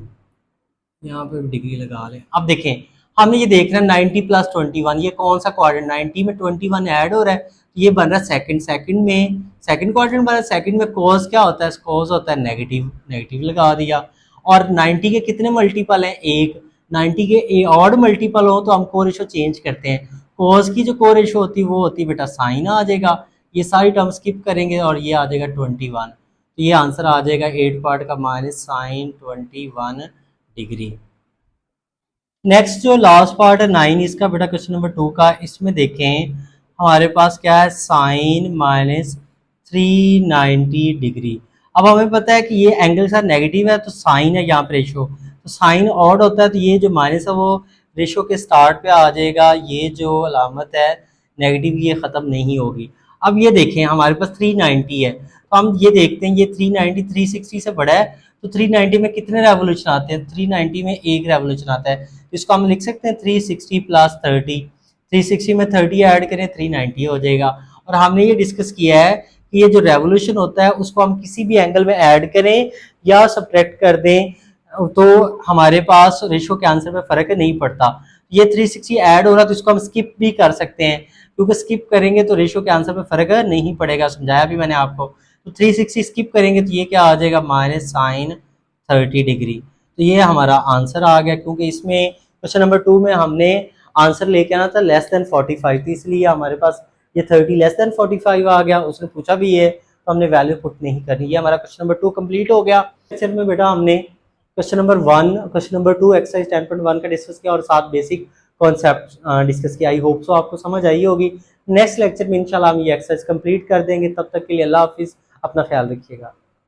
यहाँ पे डिग्री लगा लें। अब देखें हमने ये देखना 90 प्लस 21, ये कौन सा क्वाड्रेंट, 90 में 21 ऐड हो रहा है तो ये बन रहा है सेकंड, सेकंड में सेकंड क्वाड्रेंट बन रहा है। सेकंड में cos क्या होता है, cos होता है नेगेटिव, नेगेटिव लगा दिया। और 90 के कितने मल्टीपल हैं, एक। 90 के ऑड मल्टीपल हो तो हम को रेशो चेंज करते हैं, cos की जो को रेशो होती है वो होती है बेटा साइन आ जाएगा। ये सारी टर्म स्किप करेंगे और ये आ जाएगा 21, तो ये आंसर आ जाएगा 8 पार्ट का -sin21 डिग्री। नेक्स्ट जो लास्ट पार्ट है 9, इसका बेटा क्वेश्चन नंबर 2 का, इसमें देखें हमारे पास क्या है sin -390 डिग्री। अब हमें पता है कि ये एंगल साथ नेगेटिव है तो साइन है यहाँ पे रेशो, तो साइन ऑड होता है तो ये जो माइनस है वो रेशो के स्टार्ट पे आ जाएगा, ये जो अलामत है नेगेटिव ये ख़त्म नहीं होगी। अब ये देखें हमारे पास 390 है तो हम ये देखते हैं ये 390 360 से बड़ा है, तो 390 में कितने रेवोल्यूशन आते हैं, 390 में एक रेवोल्यूशन आता है, इसको हम लिख सकते हैं 360 प्लस 30, 360 में 30 ऐड करें 390 हो जाएगा। और हमने ये डिस्कस किया है कि ये जो रेवोल्यूशन होता है उसको हम किसी भी एंगल में ऐड करें या सब्ट्रैक्ट कर दें तो हमारे पास रेशो के आंसर में फ़र्क नहीं पड़ता। ये 360 ऐड हो रहा है तो इसको हम स्किप भी कर सकते हैं, क्योंकि स्किप करेंगे तो रेशो के आंसर में फ़र्क नहीं पड़ेगा, समझाया भी मैंने आपको। तो 360 स्किप करेंगे तो ये क्या आ जाएगा -sin30 डिग्री। तो ये हमारा आंसर आ गया, क्योंकि इसमें क्वेश्चन नंबर 2 में हमने आंसर लेके आना था लेस देन 45, तो इसलिए हमारे पास ये 30 लेस देन 45 आ गया। उसने पूछा भी है तो हमने वैल्यू पुट नहीं करनी। ये हमारा क्वेश्चन नंबर 2 कंप्लीट हो गया। लेक्चर में बेटा हमने question number 1, question number 2 exercise 10.1 का डिस्कस किया और 7 बेसिक कॉन्सेप्ट डिस्कस किया। आई होप सो आपको समझ आई होगी। नेक्स्ट लेक्चर में इंशाल्लाह हम ये एक्सरसाइज कंप्लीट कर देंगे। तब तक के लिए अल्लाह हाफिज़, अपना ख्याल रखिएगा।